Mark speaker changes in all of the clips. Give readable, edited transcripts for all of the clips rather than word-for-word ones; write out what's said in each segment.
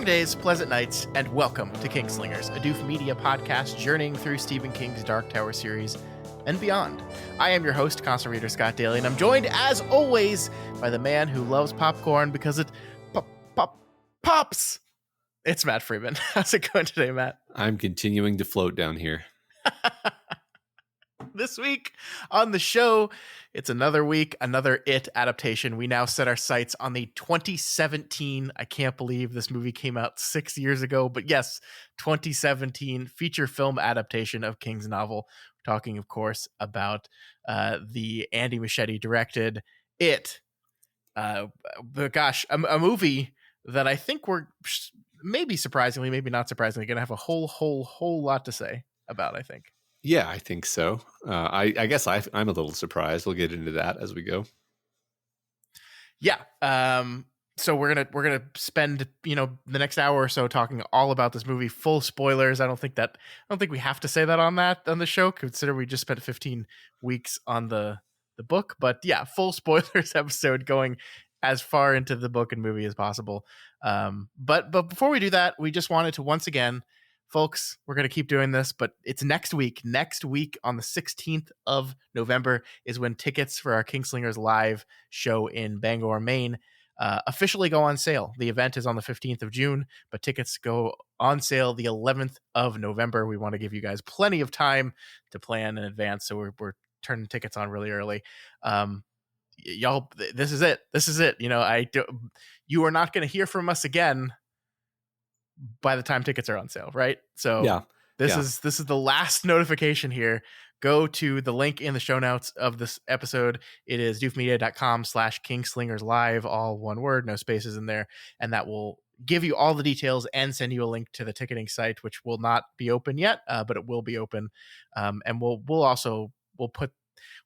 Speaker 1: Long days, pleasant nights, and welcome to Kingslingers, a Doof Media podcast journeying through Stephen King's Dark Tower series and beyond. I am your host, constant reader Scott Daly, and I'm joined, as always, by the man who loves popcorn because it pops. It's Matt Freeman. How's it going today, Matt?
Speaker 2: I'm continuing to float down here.
Speaker 1: This week on the show, it's another week, another It adaptation. We now set our sights on the 2017, I can't believe this movie came out 6 years ago, but yes, 2017 feature film adaptation of King's novel. We're talking, of course, about the Andy Muschietti directed It. But gosh, a movie that I think we're maybe surprisingly, maybe not surprisingly, going to have a whole lot to say about, I think.
Speaker 2: Yeah, I think so. I guess I'm a little surprised. We'll get into that as we go.
Speaker 1: Yeah. So we're gonna spend the next hour or so talking all about this movie. Full spoilers. I don't think we have to say that on the show. Consider we just spent 15 weeks on the book. But yeah, full spoilers episode going as far into the book and movie as possible. But before we do that, we just wanted to once again. Folks, we're going to keep doing this, but it's next week. Next week on the 16th of November is when tickets for our Kingslingers live show in Bangor, Maine officially go on sale. The event is on the 15th of June, but tickets go on sale the 11th of November. We want to give you guys plenty of time to plan in advance, so we're turning tickets on really early. Y'all, this is it. You are not going to hear from us again by the time tickets are on sale, right? So
Speaker 2: yeah,
Speaker 1: this is the last notification here. Go to the link in the show notes of this episode. It is doofmedia.com/kingslingerslive, all one word, no spaces in there. And that will give you all the details and send you a link to the ticketing site, which will not be open yet, but it will be open. And we'll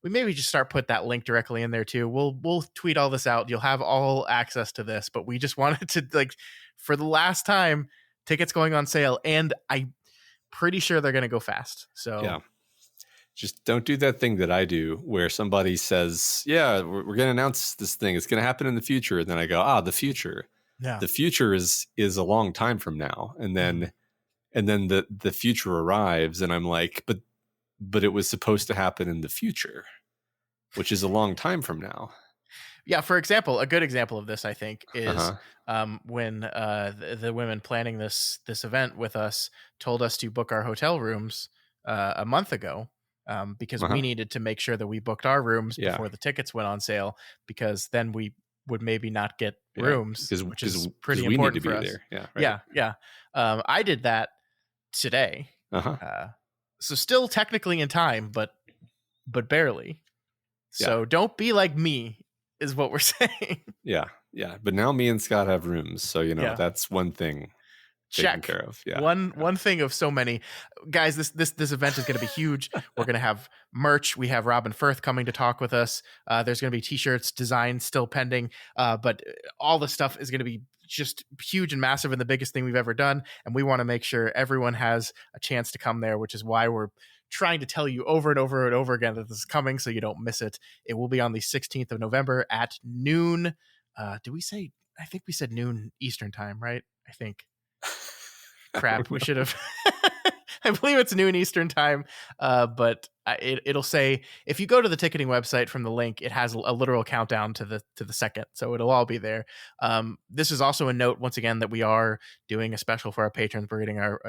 Speaker 1: maybe just put that link directly in there too. We'll tweet all this out. You'll have all access to this, but we just wanted to, for the last time, tickets going on sale, and I'm pretty sure they're going to go fast. So
Speaker 2: yeah, just don't do that thing that I do where somebody says, yeah, we're going to announce this thing. It's going to happen in the future. And then I go, the future. Yeah. The future is a long time from now. And then the future arrives and I'm like, but it was supposed to happen in the future, which is a long time from now.
Speaker 1: Yeah, for example, a good example of this, I think, is when the women planning this event with us told us to book our hotel rooms a month ago because we needed to make sure that we booked our rooms before the tickets went on sale, because then we would maybe not get rooms, which is pretty important for us.
Speaker 2: There. Yeah, right.
Speaker 1: Yeah. I did that today. So still technically in time, but barely. So don't be like me, is what we're saying.
Speaker 2: Yeah. But now me and Scott have rooms, so that's one thing taken care of. Yeah.
Speaker 1: One thing of so many. Guys, this event is going to be huge. We're going to have merch. We have Robin Firth coming to talk with us. There's going to be t-shirts, designs still pending, but all the stuff is going to be just huge and massive and the biggest thing we've ever done. And we want to make sure everyone has a chance to come there, which is why we're trying to tell you over and over and over again that this is coming so you don't miss it. It will be on the 16th of November at noon. Did we say? I think we said noon Eastern time, right? I think. Crap, we should have. I believe it's noon Eastern time, but it'll say, if you go to the ticketing website from the link, it has a literal countdown to the second, so it'll all be there. This is also a note once again that we are doing a special for our patrons. We're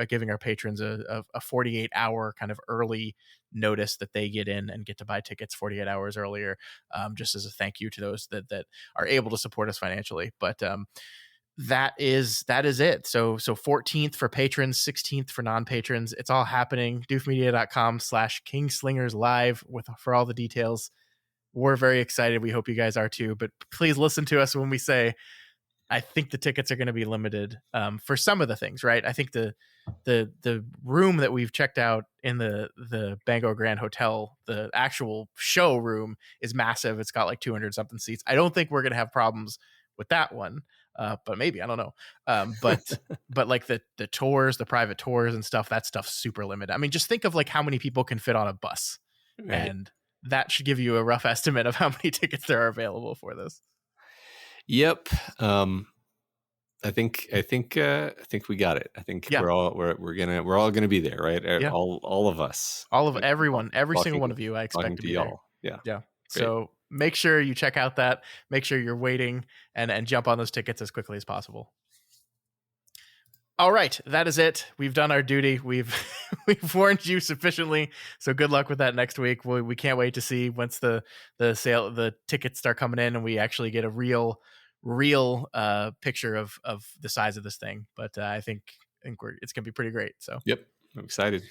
Speaker 1: giving our patrons a 48-hour kind of early notice that they get in and get to buy tickets 48 hours earlier, just as a thank you to those that are able to support us financially. But that is it. So 14th for patrons, 16th for non-patrons. It's all happening. doofmedia.com/kingslingerslive for all the details. We're very excited. We hope you guys are too, but please listen to us when we say, I think the tickets are going to be limited for some of the things, right? I think the room that we've checked out in the Bangor Grand Hotel, the actual show room, is massive. It's got like 200 something seats. I don't think we're going to have problems with that one. But maybe, I don't know. But like the tours, the private tours and stuff, that stuff's super limited. I mean, just think of like how many people can fit on a bus, right? And that should give you a rough estimate of how many tickets there are available for this.
Speaker 2: Yep. I think we got it. I think
Speaker 1: Yeah.
Speaker 2: we're all gonna be there, right?
Speaker 1: Yeah.
Speaker 2: All of us.
Speaker 1: All of
Speaker 2: Like,
Speaker 1: everyone, every single
Speaker 2: talking
Speaker 1: one of you, I
Speaker 2: talking
Speaker 1: expect to
Speaker 2: to
Speaker 1: be there.
Speaker 2: y'all. Yeah,
Speaker 1: Yeah.
Speaker 2: great.
Speaker 1: So make sure you check out that. Make sure you're waiting and jump on those tickets as quickly as possible. All right, that is it. We've done our duty. We've we've warned you sufficiently. So good luck with that next week. We can't wait to see once the tickets start coming in and we actually get a real picture of the size of this thing. But I think it's gonna be pretty great. So
Speaker 2: Yep, I'm excited.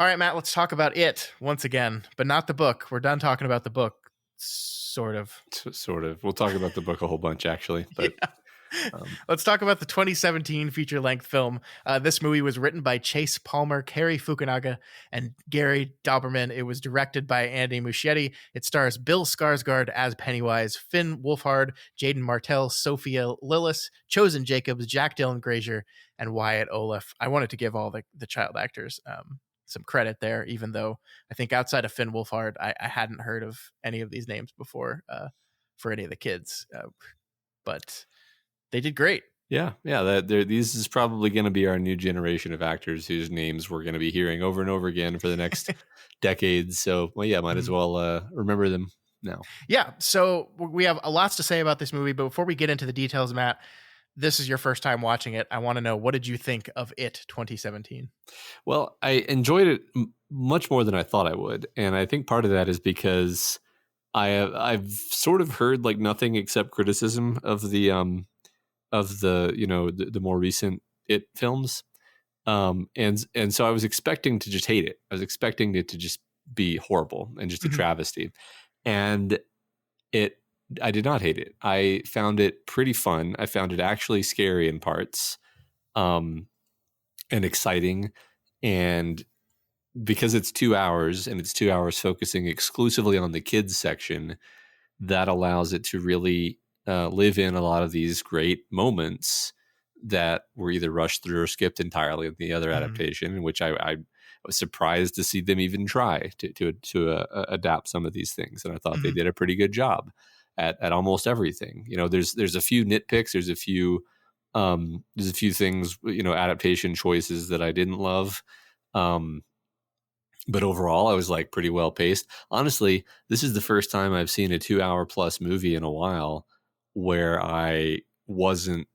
Speaker 1: all right, Matt, let's talk about it once again, but not the book. We're done talking about the book, sort of.
Speaker 2: Sort of. We'll talk about the book a whole bunch, actually. But
Speaker 1: Yeah. Let's talk about the 2017 feature-length film. This movie was written by Chase Palmer, Cary Fukunaga, and Gary Dauberman. It was directed by Andy Muschietti. It stars Bill Skarsgård as Pennywise, Finn Wolfhard, Jaden Martell, Sophia Lillis, Chosen Jacobs, Jack Dylan Grazer, and Wyatt Olaf. I wanted to give all the child actors some credit there, even though I think outside of Finn Wolfhard, I hadn't heard of any of these names before for any of the kids. But they did great.
Speaker 2: Yeah. These is probably going to be our new generation of actors whose names we're going to be hearing over and over again for the next decades. So, well, yeah, might as well remember them now.
Speaker 1: Yeah. So we have lots to say about this movie, but before we get into the details, Matt, this is your first time watching it. I want to know, what did you think of It 2017?
Speaker 2: Well, I enjoyed it much more than I thought I would, and I think part of that is because I've sort of heard like nothing except criticism of the the more recent It films, and so I was expecting to just hate it. I was expecting it to just be horrible and just a travesty, and I did not hate it. I found it pretty fun. I found it actually scary in parts, and exciting, and because it's 2 hours and it's 2 hours focusing exclusively on the kids section, that allows it to really live in a lot of these great moments that were either rushed through or skipped entirely in the other adaptation, in which I was surprised to see them even try to adapt some of these things. And I thought they did a pretty good job at almost everything. There's a few nitpicks. There's a few things, adaptation choices that I didn't love. But overall, I was like pretty well paced. Honestly, this is the first time I've seen a 2 hour plus movie in a while where I wasn't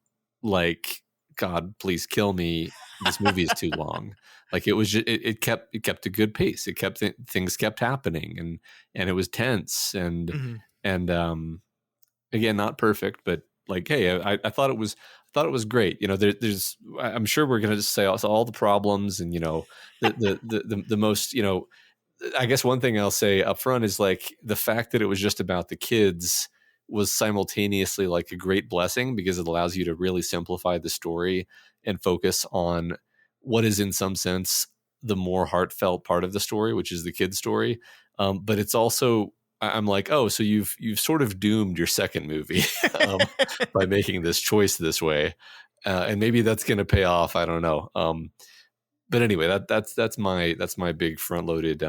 Speaker 2: like, God, please kill me. This movie is too long. Like, it was just, it kept a good pace. It kept things kept happening, and it was tense and again, not perfect, but like, hey, I thought it was great. There's I'm sure we're going to say all the problems and the most, I guess one thing I'll say up front is like the fact that it was just about the kids was simultaneously like a great blessing, because it allows you to really simplify the story and focus on what is in some sense the more heartfelt part of the story, which is the kid's story. But it's also, I'm like, oh, so you've sort of doomed your second movie by making this choice this way, and maybe that's going to pay off. I don't know. But anyway, that's my big front loaded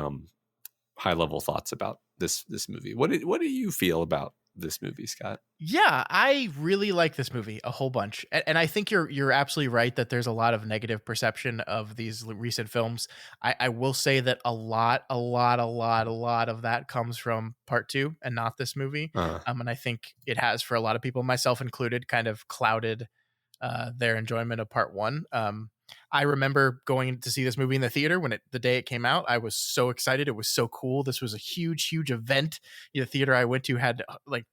Speaker 2: high level thoughts about this movie. What do you feel about this movie, Scott?
Speaker 1: Yeah, I really like this movie a whole bunch. And I think you're absolutely right that there's a lot of negative perception of these recent films. I will say that a lot of that comes from part two and not this movie. And I think it has, for a lot of people, myself included, kind of clouded their enjoyment of part one. I remember going to see this movie in the theater the day it came out. I was so excited. It was so cool. This was a huge event. The theater I went to had like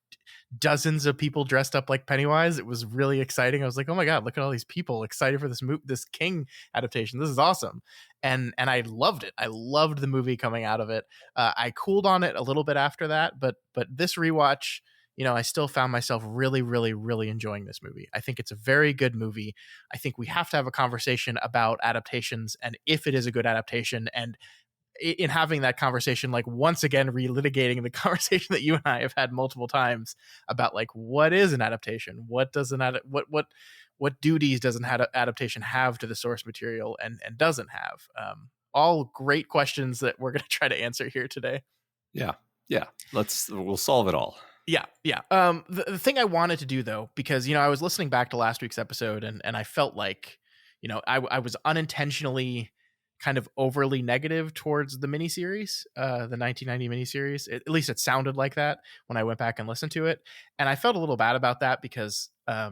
Speaker 1: dozens of people dressed up like Pennywise. It was really exciting. I was like, oh my God, look at all these people excited for this King adaptation. This is awesome. And I loved it. I loved the movie coming out of it. I cooled on it a little bit after that, but this rewatch, I still found myself really, really, really enjoying this movie. I think it's a very good movie. I think we have to have a conversation about adaptations and if it is a good adaptation. And in having that conversation, like once again, relitigating the conversation that you and I have had multiple times about like, what is an adaptation? What duties does an adaptation have to the source material and doesn't have? All great questions that we're going to try to answer here today.
Speaker 2: Yeah. We'll solve it all.
Speaker 1: Yeah, yeah. The thing I wanted to do though, because I was listening back to last week's episode, and I felt like, I was unintentionally kind of overly negative towards the miniseries, the 1990 miniseries. At least it sounded like that when I went back and listened to it, and I felt a little bad about that because, I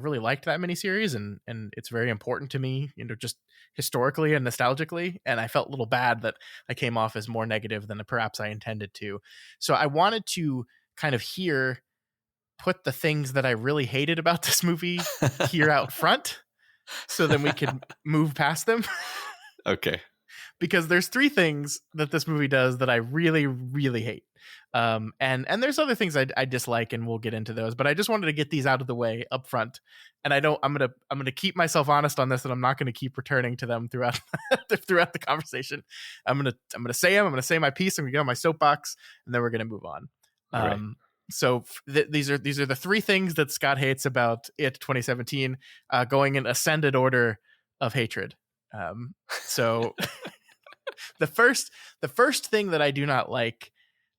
Speaker 1: really liked that miniseries, and it's very important to me, just historically and nostalgically, and I felt a little bad that I came off as more negative than perhaps I intended to. So I wanted to kind of put the things that I really hated about this movie here out front, so then we could move past them.
Speaker 2: Okay.
Speaker 1: Because there's three things that this movie does that I really, really hate. And there's other things I dislike, and we'll get into those. But I just wanted to get these out of the way up front. And I'm gonna keep myself honest on this, and I'm not gonna keep returning to them throughout throughout the conversation. I'm gonna say them. I'm gonna say my piece. I'm gonna get on my soapbox, and then we're gonna move on.
Speaker 2: Right.
Speaker 1: So these are the three things that Scott hates about it 2017, going in ascended order of hatred. So the first thing that I do not like,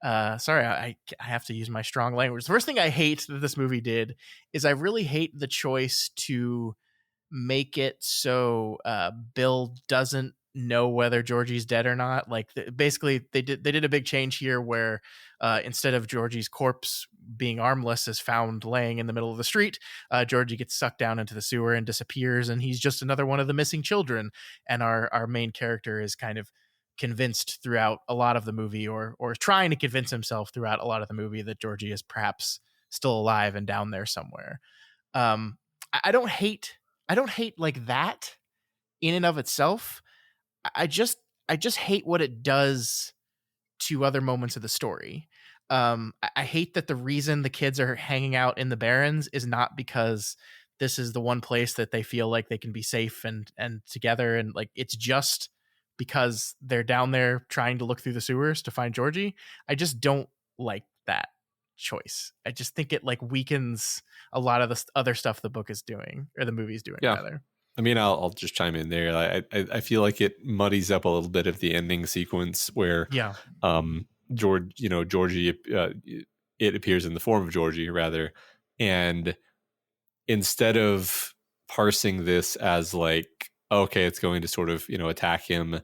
Speaker 1: sorry, I have to use my strong language. The first thing I hate that this movie did is I really hate the choice to make it so Bill doesn't know whether Georgie's dead or not. Like basically they did a big change here where instead of Georgie's corpse being armless is found laying in the middle of the street, Georgie gets sucked down into the sewer and disappears, and he's just another one of the missing children. And our main character is kind of convinced throughout a lot of the movie, or trying to convince himself throughout a lot of the movie, that Georgie is perhaps still alive and down there somewhere. I don't hate like that in and of itself. I just hate what it does to other moments of the story. I hate that the reason the kids are hanging out in the Barrens is not because this is the one place that they feel like they can be safe and together, and like it's just because they're down there trying to look through the sewers to find Georgie. I just don't like that choice. I just think it like weakens a lot of the other stuff the book is doing, or the movie's doing,
Speaker 2: Yeah.
Speaker 1: rather.
Speaker 2: I mean, I'll just chime in there. I feel like it muddies up a little bit of the ending sequence where,
Speaker 1: Yeah.
Speaker 2: Georgie, it appears in the form of Georgie rather, and instead of parsing this as like, okay, it's going to sort of attack him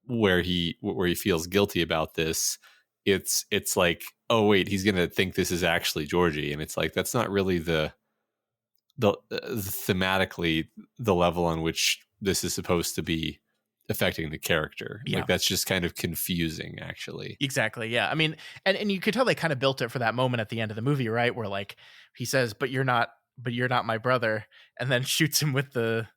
Speaker 2: where he feels guilty about this, it's like, oh wait, he's gonna think this is actually Georgie, and it's like that's not really the thematically the level on which this is supposed to be affecting the character.
Speaker 1: Yeah.
Speaker 2: Like that's just kind of confusing, actually.
Speaker 1: Exactly. Yeah. I mean, and you could tell they kind of built it for that moment at the end of the movie, right? Where like he says, but you're not my brother, and then shoots him with the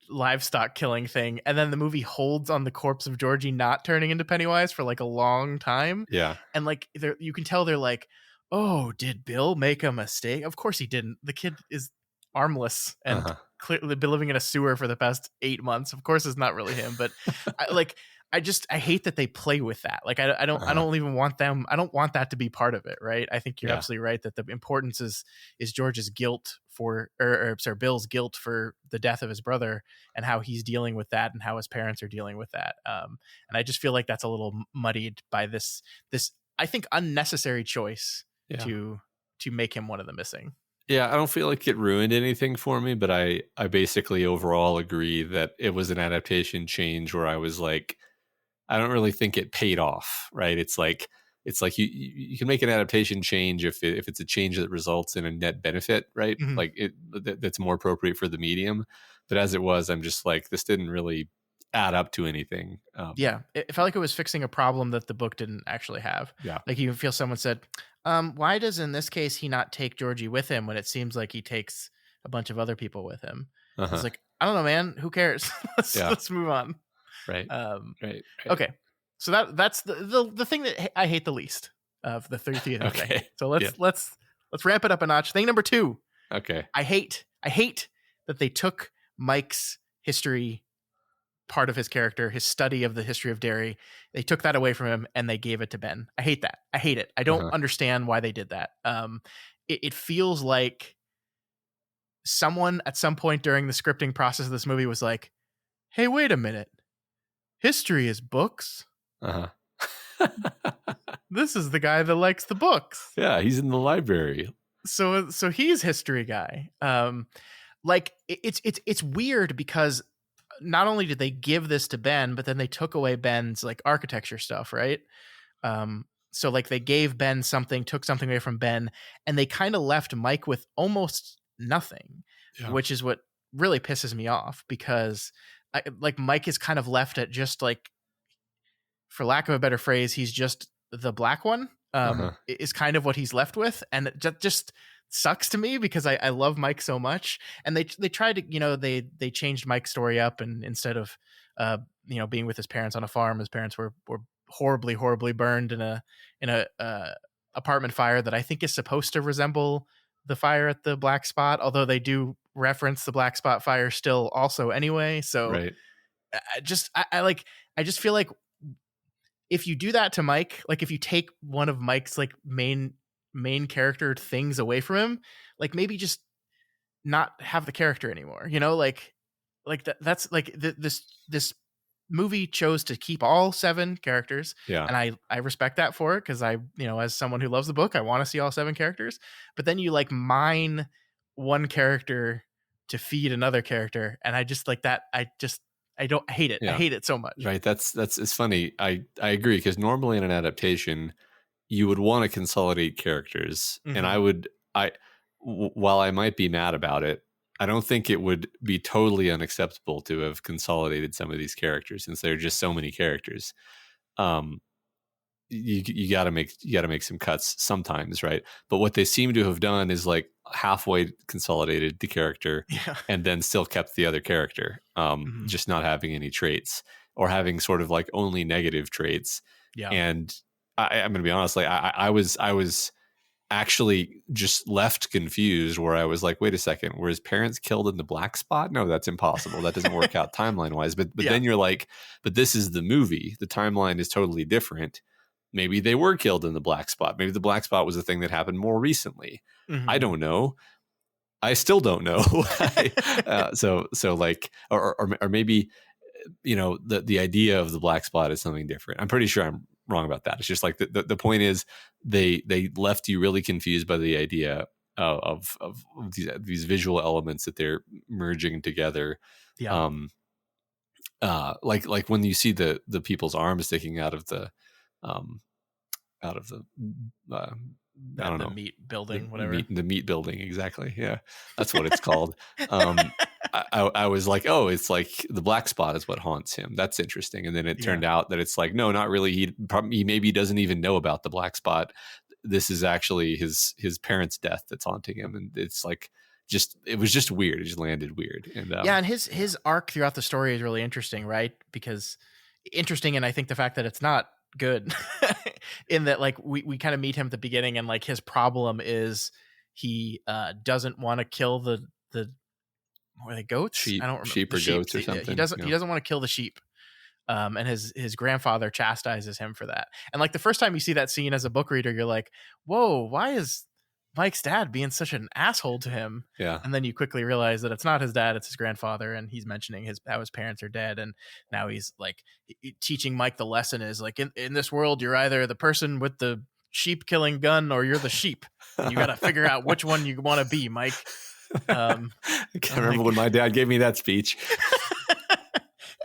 Speaker 1: livestock killing thing. And then the movie holds on the corpse of Georgie not turning into Pennywise for like a long time.
Speaker 2: Yeah.
Speaker 1: And like you can tell they're like, oh, did Bill make a mistake? Of course he didn't. The kid is armless and clearly been living in a sewer for the past 8 months. Of course it's not really him, but I hate that they play with that. Like I don't even want them. I don't want that to be part of it, right? I think you're absolutely right that the importance is George's guilt for, or sorry, Bill's guilt for the death of his brother, and how he's dealing with that, and how his parents are dealing with that. And I just feel like that's a little muddied by this I think unnecessary choice to make him one of the missing.
Speaker 2: Yeah, I don't feel like it ruined anything for me, but I basically overall agree that it was an adaptation change where I was like, I don't really think it paid off, right? It's like you can make an adaptation change if it's a change that results in a net benefit, right?
Speaker 1: Mm-hmm.
Speaker 2: Like that's more appropriate for the medium. But as it was, I'm just like, this didn't really add up to anything.
Speaker 1: It felt like it was fixing a problem that the book didn't actually have.
Speaker 2: Yeah.
Speaker 1: Like you feel someone said, why does in this case he not take Georgie with him when it seems like he takes a bunch of other people with him? It's like, I don't know, man. Who cares? Let's move on.
Speaker 2: Right. Right.
Speaker 1: Okay. So that's the thing that I hate the least of the 30th.
Speaker 2: Okay.
Speaker 1: So let's ramp it up a notch. Thing number 2.
Speaker 2: Okay.
Speaker 1: I hate that they took Mike's history part of his character, his study of the history of dairy. They took that away from him and they gave it to Ben. I hate that. I hate it. I don't understand why they did that. It feels like someone at some point during the scripting process of this movie was like, hey, wait a minute. History is books. This is the guy that likes the books.
Speaker 2: Yeah, he's in the library.
Speaker 1: So he's history guy. Like it's weird because not only did they give this to Ben, but then they took away Ben's like architecture stuff, right? So like they gave Ben something, took something away from Ben, and they kind of left Mike with almost nothing,
Speaker 2: Yeah.
Speaker 1: which is what really pisses me off because like Mike is kind of left at just like, for lack of a better phrase, he's just the black one. Is kind of what he's left with, and it just sucks to me because I love Mike so much. And they tried to, they changed Mike's story up, and instead of being with his parents on a farm, his parents were horribly burned in a apartment fire that I think is supposed to resemble the fire at the Black Spot, although they do reference the Black Spot fire still also anyway. So
Speaker 2: right.
Speaker 1: I just feel like if you do that to Mike, like if you take one of Mike's like main character things away from him, like maybe just not have the character anymore, that's like this movie chose to keep all 7 characters.
Speaker 2: Yeah.
Speaker 1: And I respect that for it, because I, as someone who loves the book, I want to see all 7 characters. But then you like mine one character to feed another character, and I just like that. I don't hate it. Yeah. I hate it so much.
Speaker 2: Right. That's it's funny. I agree, because normally in an adaptation, you would want to consolidate characters, and while I might be mad about it, I don't think it would be totally unacceptable to have consolidated some of these characters, since there are just so many characters. You got to make some cuts sometimes, right? But what they seem to have done is like halfway consolidated the character, and then still kept the other character, just not having any traits, or having sort of like only negative traits.
Speaker 1: Yeah.
Speaker 2: And I'm going to be honest, like I was actually just left confused, where I was like, wait a second, were his parents killed in the Black Spot? No, that's impossible. That doesn't work out timeline wise. But then you're like, but this is the movie. The timeline is totally different. Maybe they were killed in the Black Spot. Maybe the Black Spot was a thing that happened more recently. I don't know. I still don't know. So like, or maybe, the idea of the Black Spot is something different. I'm pretty sure I'm wrong about that. It's just like the point is they left you really confused by the idea of these visual elements that they're merging together.
Speaker 1: Yeah.
Speaker 2: Like when you see the people's arms sticking out of the I don't know,
Speaker 1: meat building, whatever.
Speaker 2: The meat building, exactly. Yeah, that's what it's called. I was like, oh, it's like the Black Spot is what haunts him. That's interesting. And then it turned out that it's like, no, not really. He maybe doesn't even know about the Black Spot. This is actually his parents' death that's haunting him, and it's like it was just weird. It just landed weird. And
Speaker 1: and his arc throughout the story is really interesting, right? Because interesting, and I think the fact that it's not good in that like we kind of meet him at the beginning, and like his problem is he doesn't want to kill the what are they, goats?
Speaker 2: Sheep,
Speaker 1: I don't remember.
Speaker 2: Sheep or goats or something.
Speaker 1: He doesn't want to kill the sheep. And his grandfather chastises him for that. And like the first time you see that scene as a book reader, you're like, whoa, why is Mike's dad being such an asshole to him?
Speaker 2: Yeah.
Speaker 1: And then you quickly realize that it's not his dad, it's his grandfather, and he's mentioning how his parents are dead, and now he's like teaching Mike the lesson is like, in this world, you're either the person with the sheep killing gun or you're the sheep. And you got to figure out which one you want to be, Mike.
Speaker 2: I can't remember when my dad gave me that speech.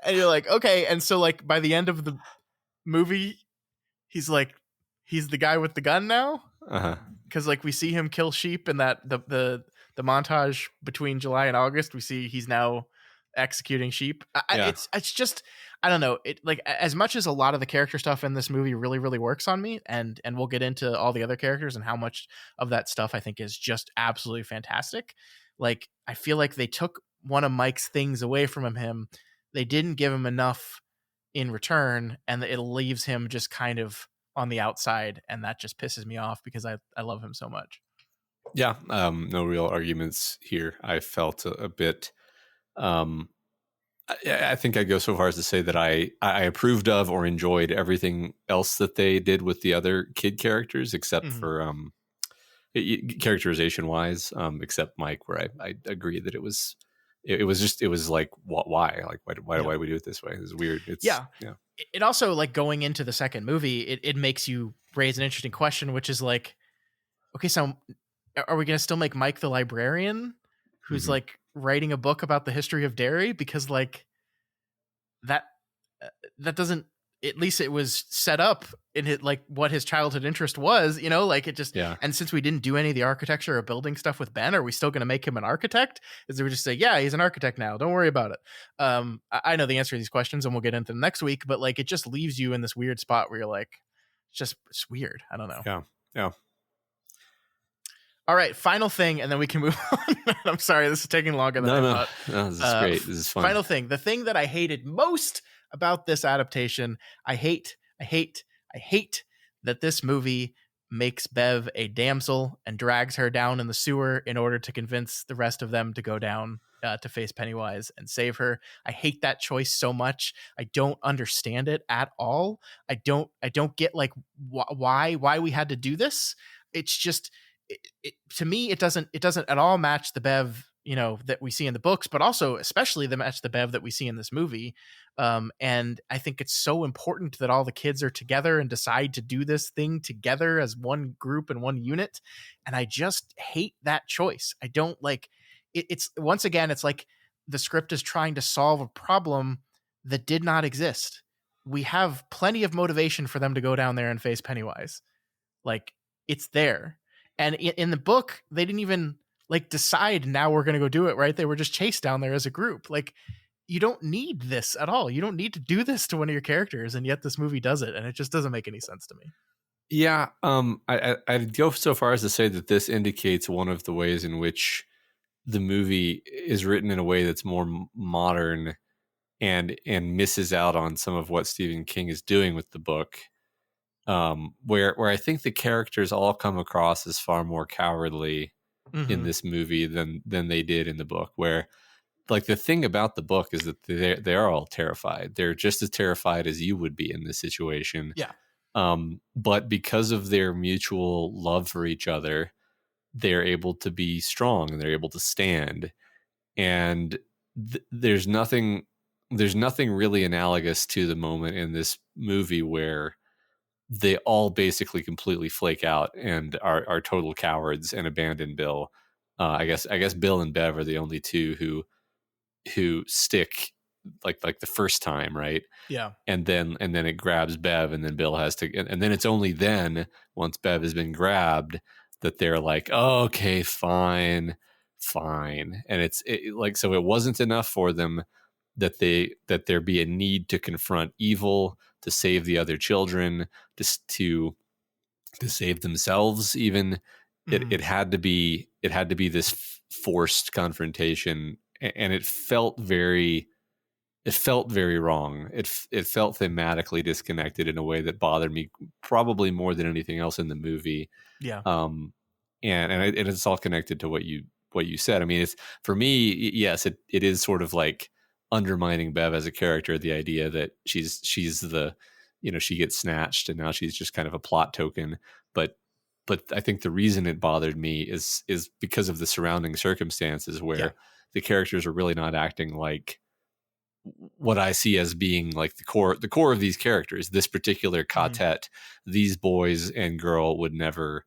Speaker 1: And you're like, okay. And so like by the end of the movie, he's the guy with the gun now. Because like we see him kill sheep in that the montage between July and August. We see he's now executing sheep. It's just, I don't know. It like, as much as a lot of the character stuff in this movie really, really works on me, and we'll get into all the other characters and how much of that stuff I think is just absolutely fantastic. Like, I feel like they took one of Mike's things away from him. They didn't give him enough in return, and it leaves him just kind of on the outside, and that just pisses me off because I love him so much.
Speaker 2: Yeah, no real arguments here. I felt a bit. I think I'd go so far as to say that I approved of or enjoyed everything else that they did with the other kid characters, except for characterization wise, except Mike, where I agree that it was like, why? Like, why do we do it this way? It's weird.
Speaker 1: it also, like, going into the second movie, it makes you raise an interesting question, which is like, okay, so are we gonna still make Mike the librarian who's
Speaker 2: Mhm.
Speaker 1: like writing a book about the history of dairy? Because like that uh, that doesn't, at least it was set up in it like what his childhood interest was, like it just,
Speaker 2: Yeah.
Speaker 1: and since we didn't do any of the architecture or building stuff with Ben, are we still going to make him an architect? Is we just say, yeah, he's an architect now, don't worry about it? I know the answer to these questions and we'll get into them next week, but like it just leaves you in this weird spot where you're like, it's weird, I don't know.
Speaker 2: Yeah. Yeah.
Speaker 1: All right, final thing, and then we can move on. I'm sorry, this is taking longer than I
Speaker 2: No,
Speaker 1: thought.
Speaker 2: no, this is great. This is fun.
Speaker 1: Final thing, the thing that I hated most about this adaptation, I hate that this movie makes Bev a damsel and drags her down in the sewer in order to convince the rest of them to go down to face Pennywise and save her. I hate that choice so much. I don't understand it at all. I don't get like why we had to do this. It's just, to me, it doesn't at all match the Bev that we see in the books, but also especially the match the Bev that we see in this movie. And I think it's so important that all the kids are together and decide to do this thing together as one group and one unit. And I just hate that choice. I don't like it. It's, once again, it's like the script is trying to solve a problem that did not exist. We have plenty of motivation for them to go down there and face Pennywise. Like, it's there. And in the book, they didn't even like decide, now we're going to go do it, right? They were just chased down there as a group. Like, you don't need this at all. You don't need to do this to one of your characters, and yet this movie does it, and it just doesn't make any sense to me.
Speaker 2: Yeah, I'd go so far as to say that this indicates one of the ways in which the movie is written in a way that's more modern and misses out on some of what Stephen King is doing with the book. Where I think the characters all come across as far more cowardly in this movie than they did in the book. Where, like, the thing about the book is that they are all terrified. They're just as terrified as you would be in this situation.
Speaker 1: Yeah.
Speaker 2: But because of their mutual love for each other, they're able to be strong and they're able to stand. And there's nothing really analogous to the moment in this movie where they all basically completely flake out and are total cowards and abandon Bill. I guess Bill and Bev are the only two who stick like the first time, right?
Speaker 1: Yeah.
Speaker 2: And then it grabs Bev, and then Bill has to, and then it's only then, once Bev has been grabbed, that they're like, oh, okay, fine. And it's like, so it wasn't enough for them that there be a need to confront evil, to save the other children, just to save themselves even. It had to be this forced confrontation, and it felt very wrong. It felt thematically disconnected in a way that bothered me probably more than anything else in the movie.
Speaker 1: Yeah.
Speaker 2: And it's all connected to what you said. I mean, it's, for me, yes, it is sort of like undermining Bev as a character, the idea that she's the, she gets snatched and now she's just kind of a plot token. But I think the reason it bothered me is because of the surrounding circumstances where the characters are really not acting like what I see as being like the core of these characters. This particular quartet, these boys and girl would never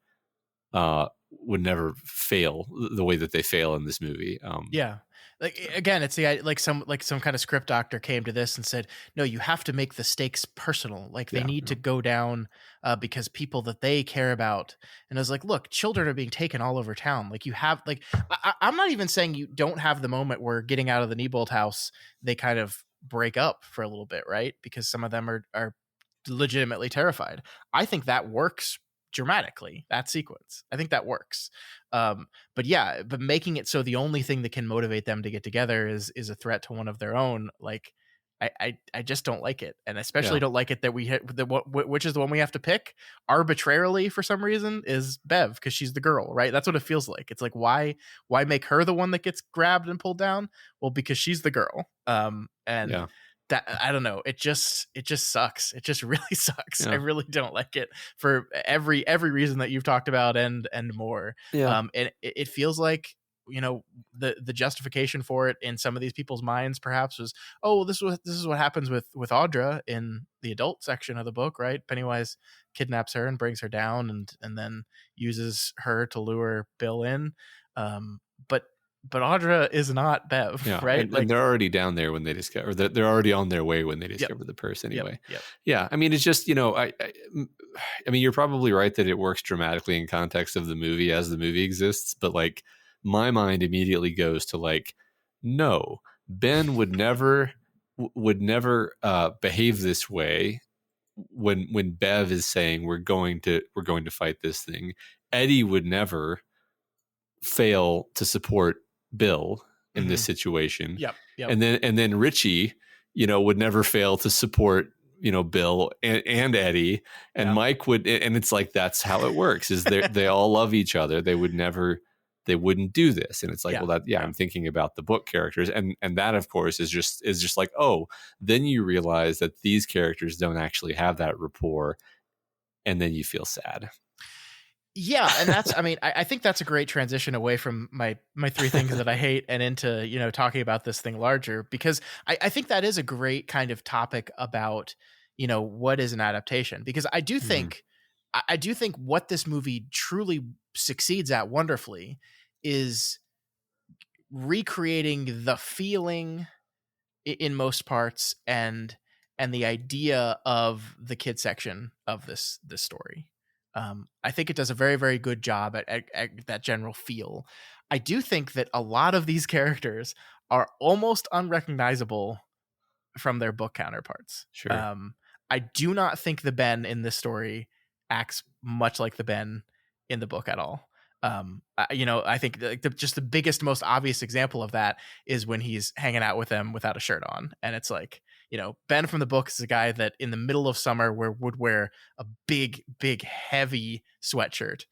Speaker 2: fail the way that they fail in this movie.
Speaker 1: Yeah. Like, again, it's the, like some kind of script doctor came to this and said, no, you have to make the stakes personal. Like, they need to go down because people that they care about. And I was like, look, children are being taken all over town. Like, you have, like, I'm not even saying you don't have the moment where, getting out of the Nebold house, they kind of break up for a little bit, right? Because some of them are legitimately terrified. I think that works dramatically, that sequence. I think that works. But making it so the only thing that can motivate them to get together is a threat to one of their own, like, I just don't like it. And especially don't like it that we hit which is the one we have to pick arbitrarily for some reason, is Bev, because she's the girl, right? That's what it feels like. It's like, why make her the one that gets grabbed and pulled down? Well, because she's the girl. That, I don't know. It just sucks. It just really sucks. I really don't like it for every reason that you've talked about and more.
Speaker 2: Yeah.
Speaker 1: And it feels like the justification for it in some of these people's minds perhaps was, oh, this is what happens with Audra in the adult section of the book, right? Pennywise kidnaps her and brings her down, and then uses her to lure Bill in. But Audra is not Bev,
Speaker 2: Yeah,
Speaker 1: right?
Speaker 2: and they're already down there when they discover. They're already on their way when they discover the purse anyway.
Speaker 1: Yep.
Speaker 2: Yeah, I mean, it's just I mean, you're probably right that it works dramatically in context of the movie as the movie exists, but like my mind immediately goes to like, no, Ben would never behave this way when Bev is saying we're going to fight this thing. Eddie would never fail to support Bill in this situation.
Speaker 1: Yep.
Speaker 2: And then Richie, would never fail to support, Bill and Eddie, and Mike would, and it's like, that's how it works, is they all love each other. They wouldn't do this. And it's like, I'm thinking about the book characters, and that of course is just like, oh, then you realize that these characters don't actually have that rapport, and then you feel sad.
Speaker 1: Yeah, and that's, I mean, I think that's a great transition away from my three things that I hate and into, talking about this thing larger, because I think that is a great kind of topic about, what is an adaptation? Because I do think what this movie truly succeeds at wonderfully is recreating the feeling in most parts and the idea of the kid section of this story. I think it does a very, very good job at that general feel. I do think that a lot of these characters are almost unrecognizable from their book counterparts.
Speaker 2: Sure.
Speaker 1: I do not think the Ben in this story acts much like the Ben in the book at all. I think just the biggest, most obvious example of that is when he's hanging out with them without a shirt on, and it's like, Ben from the book is a guy that in the middle of summer would wear a big, heavy sweatshirt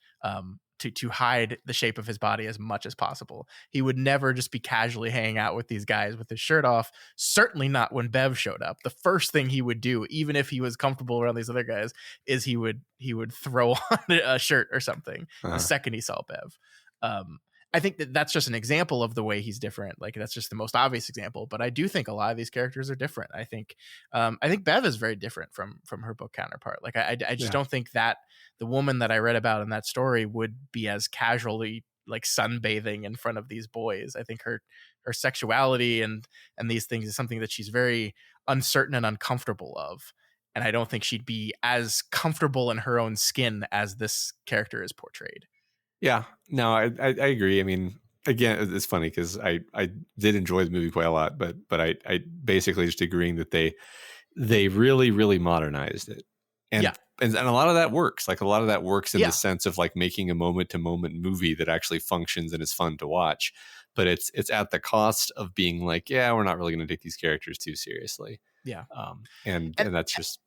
Speaker 1: to hide the shape of his body as much as possible. He would never just be casually hanging out with these guys with his shirt off. Certainly not when Bev showed up. The first thing he would do, even if he was comfortable around these other guys, is he would throw on a shirt or something the second he saw Bev. I think that's just an example of the way he's different. Like, that's just the most obvious example, but I do think a lot of these characters are different. I think Bev is very different from her book counterpart. Like, I just don't think that the woman that I read about in that story would be as casually like sunbathing in front of these boys. I think her sexuality and these things is something that she's very uncertain and uncomfortable of. And I don't think she'd be as comfortable in her own skin as this character is portrayed.
Speaker 2: Yeah, no, I agree. I mean, again, it's funny because I did enjoy the movie quite a lot, but I basically just agreeing that they really, really modernized it. And a lot of that works. Like, a lot of that works in the sense of like making a moment to moment movie that actually functions and is fun to watch. But it's at the cost of being like, we're not really going to take these characters too seriously. Yeah. And that's just,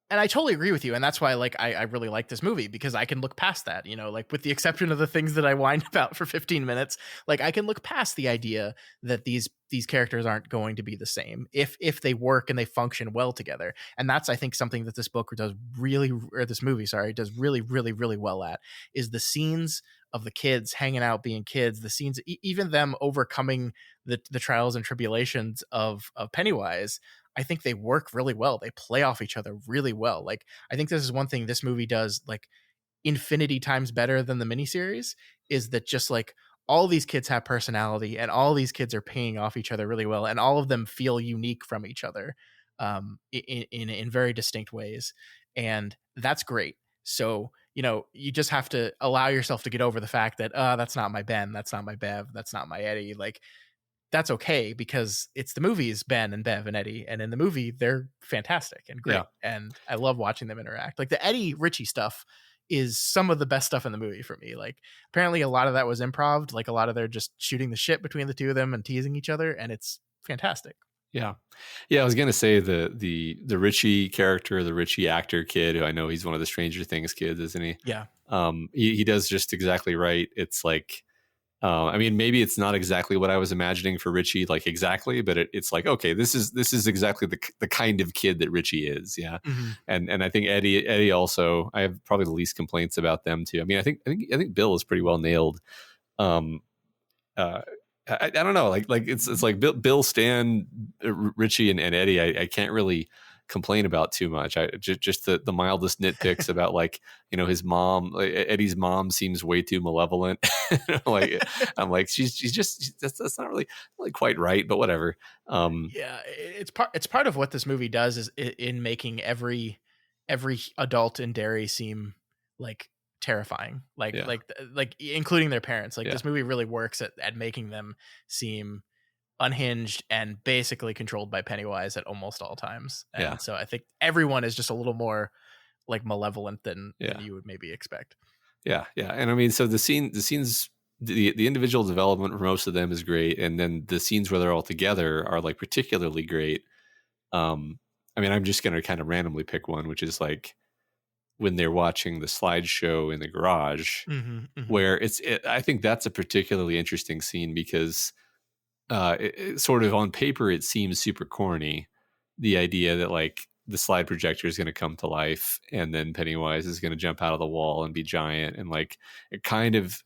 Speaker 1: And I totally agree with you. And that's why, like, I really like this movie, because I can look past that, like, with the exception of the things that I whined about for 15 minutes, like, I can look past the idea that these characters aren't going to be the same if they work and they function well together. And that's, I think, something that this book does this movie does really, really, really well at, is the scenes of the kids hanging out, being kids, the scenes, even them overcoming the trials and tribulations of Pennywise. I think they work really well. They play off each other really well. Like, I think this is one thing this movie does like infinity times better than the miniseries, is that just like all these kids have personality and all these kids are paying off each other really well. And all of them feel unique from each other in very distinct ways. And that's great. So, you just have to allow yourself to get over the fact that, that's not my Ben, that's not my Bev, that's not my Eddie. Like, that's okay, because it's the movie's Ben and Bev and Eddie, and in the movie they're fantastic and great. And I love watching them interact. Like, the Eddie Richie stuff is some of the best stuff in the movie for me. Like, apparently a lot of that was improv, like a lot of they're just shooting the shit between the two of them and teasing each other, and it's fantastic.
Speaker 2: I was gonna say the Richie character, the Richie actor kid, who I know he's one of the Stranger Things kids, isn't he? He does just exactly right. It's like, I mean, maybe it's not exactly what I was imagining for Richie, like exactly, but it's like, okay, this is exactly the kind of kid that Richie is. And I think Eddie also, I have probably the least complaints about them too. I mean, I think Bill is pretty well nailed. uh, I don't know, like it's like Bill, Stan, Richie, and Eddie. I can't really complain about too much. I just the mildest nitpicks about, like, his mom, like, Eddie's mom seems way too malevolent. Like, I'm like, she's just that's not really quite right, but whatever.
Speaker 1: Yeah, it's part of what this movie does is in making every adult in Derry seem like terrifying, like
Speaker 2: Yeah.
Speaker 1: like including their parents. Like,
Speaker 2: Yeah.
Speaker 1: this movie really works at making them seem unhinged and basically controlled by Pennywise at almost all times. And
Speaker 2: Yeah.
Speaker 1: so I think everyone is just a little more like malevolent than
Speaker 2: Yeah.
Speaker 1: you would maybe expect.
Speaker 2: Yeah, yeah, and I mean, so the scenes, the individual development for most of them is great, and then the scenes where they're all together are like particularly great. I mean, I'm just gonna kind of randomly pick one, which is like when they're watching the slideshow in the garage, where I think that's a particularly interesting scene because it sort of on paper it seems super corny, the idea that like the slide projector is going to come to life and then Pennywise is going to jump out of the wall and be giant, and like it kind of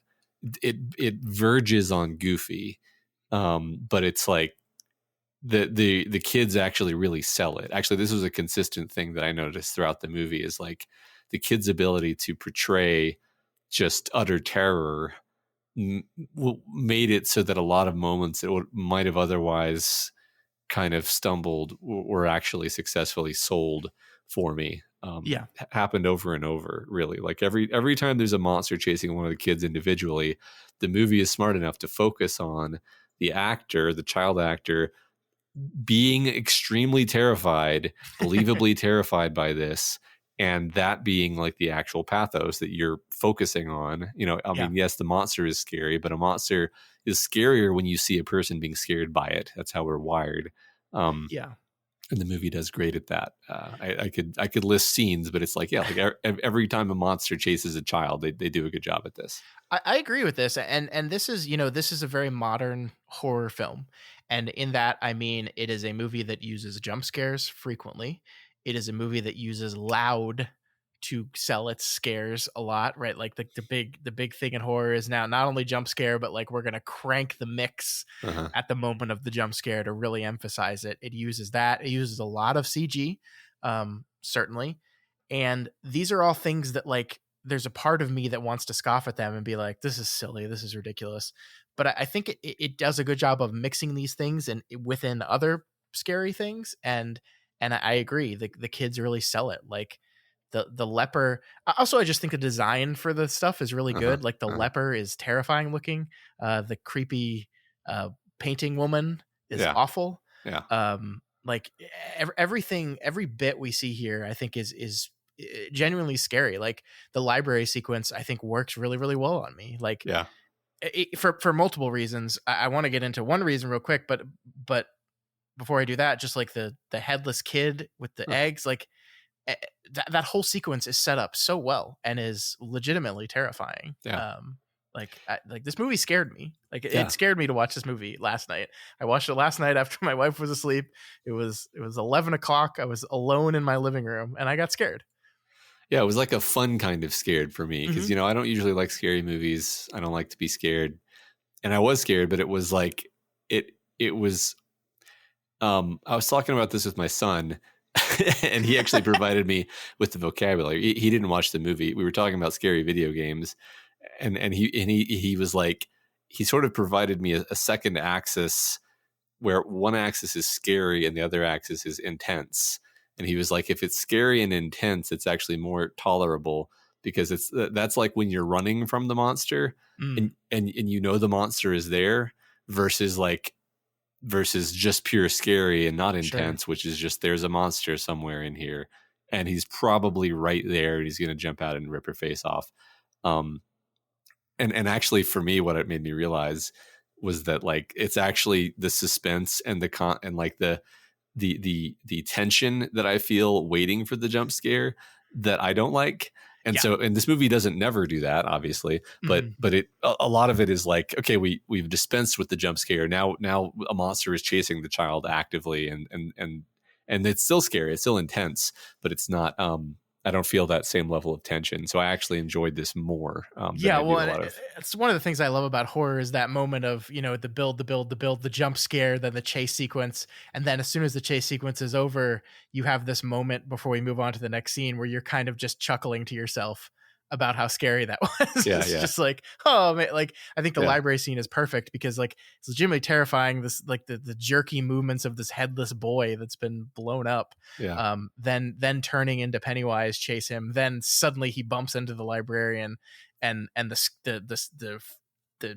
Speaker 2: it verges on goofy, but it's like the kids actually really sell it. Actually, this was a consistent thing that I noticed throughout the movie, is like the kids' ability to portray just utter terror made it so that a lot of moments that might have otherwise kind of stumbled were actually successfully sold for me. Happened over and over, really. Like every time there's a monster chasing one of the kids individually, the movie is smart enough to focus on the child actor, being extremely terrified, believably terrified by this, and that being like the actual pathos that you're focusing on. I mean, yes, the monster is scary, but a monster is scarier when you see a person being scared by it. That's how we're wired. And the movie does great at that. I could list scenes, but it's like, like every time a monster chases a child, they do a good job at this.
Speaker 1: I agree with this, and this is this is a very modern horror film, and in that I mean it is a movie that uses jump scares frequently. It is a movie that uses loud to sell its scares a lot, right? Like the big thing in horror is now not only jump scare, but like we're gonna crank the mix at the moment of the jump scare to really emphasize it. It uses that. It uses a lot of CG, certainly, and these are all things that like there's a part of me that wants to scoff at them and be like, this is silly, this is ridiculous. But I think it does a good job of mixing these things and within other scary things. And I agree, the kids really sell it. Like the leper. Also, I just think the design for the stuff is really good. Like the leper is terrifying looking. The creepy painting woman is awful.
Speaker 2: Yeah.
Speaker 1: Like everything, every bit we see here, I think is genuinely scary. Like the library sequence, I think works really, really well on me. Like, for multiple reasons. I want to get into one reason real quick, but before I do that, just like the headless kid with the eggs, like that whole sequence is set up so well and is legitimately terrifying. Like this movie scared me. Like it scared me to watch this movie last night. I watched it last night after my wife was asleep. It was 11 o'clock. I was alone in my living room and I got scared.
Speaker 2: Yeah, it was like a fun kind of scared for me because, I don't usually like scary movies. I don't like to be scared. And I was scared, but it was like, it was, I was talking about this with my son and he actually provided me with the vocabulary. He didn't watch the movie. We were talking about scary video games and he was like, he sort of provided me a second axis where one axis is scary and the other axis is intense. And he was like, if it's scary and intense, it's actually more tolerable because that's like when you're running from the monster and the monster is there versus just pure scary and not intense, which is just there's a monster somewhere in here and he's probably right there and he's going to jump out and rip her face off. And actually for me, what it made me realize was that like it's actually the suspense and the tension that I feel waiting for the jump scare that I don't like. And this movie doesn't never do that, obviously, but a lot of it is like, okay, we've dispensed with the jump scare. Now a monster is chasing the child actively and it's still scary. It's still intense, but it's not, I don't feel that same level of tension. So I actually enjoyed this more than
Speaker 1: Yeah,
Speaker 2: I
Speaker 1: well,
Speaker 2: do a
Speaker 1: and
Speaker 2: lot of.
Speaker 1: it's one of the things I love about horror is that moment of, the build, the build, the build, the jump scare, then the chase sequence. And then as soon as the chase sequence is over, you have this moment before we move on to the next scene where you're kind of just chuckling to yourself about how scary that was.
Speaker 2: Yeah,
Speaker 1: It's
Speaker 2: yeah,
Speaker 1: just like, oh man, like I think the
Speaker 2: yeah,
Speaker 1: library scene is perfect because like it's legitimately terrifying. This like the jerky movements of this headless boy that's been blown up,
Speaker 2: yeah,
Speaker 1: then turning into Pennywise chase him, then suddenly he bumps into the librarian and the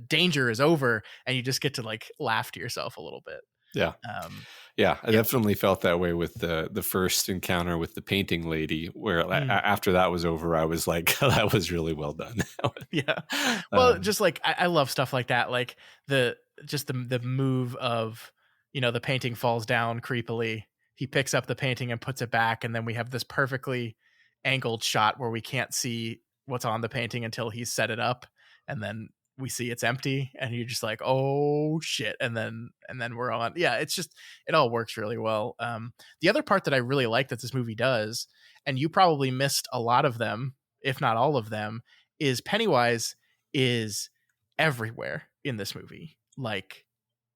Speaker 1: danger is over and you just get to like laugh to yourself a little bit.
Speaker 2: yeah.
Speaker 1: um
Speaker 2: Yeah, I
Speaker 1: yeah.
Speaker 2: definitely felt that way with the first encounter with the painting lady, where
Speaker 1: Mm.
Speaker 2: after that was over, I was like, that was really well done.
Speaker 1: Yeah. Well,
Speaker 2: um,
Speaker 1: just like I love stuff like that, like the just the move of, the painting falls down creepily, he picks up the painting and puts it back, and then we have this perfectly angled shot where we can't see what's on the painting until he's set it up, and then we see it's empty and you're just like, oh shit, and then we're on. Yeah, it's just, it all works really well. The other part that I really like that this movie does, and you probably missed a lot of them if not all of them, is Pennywise is everywhere in this movie. Like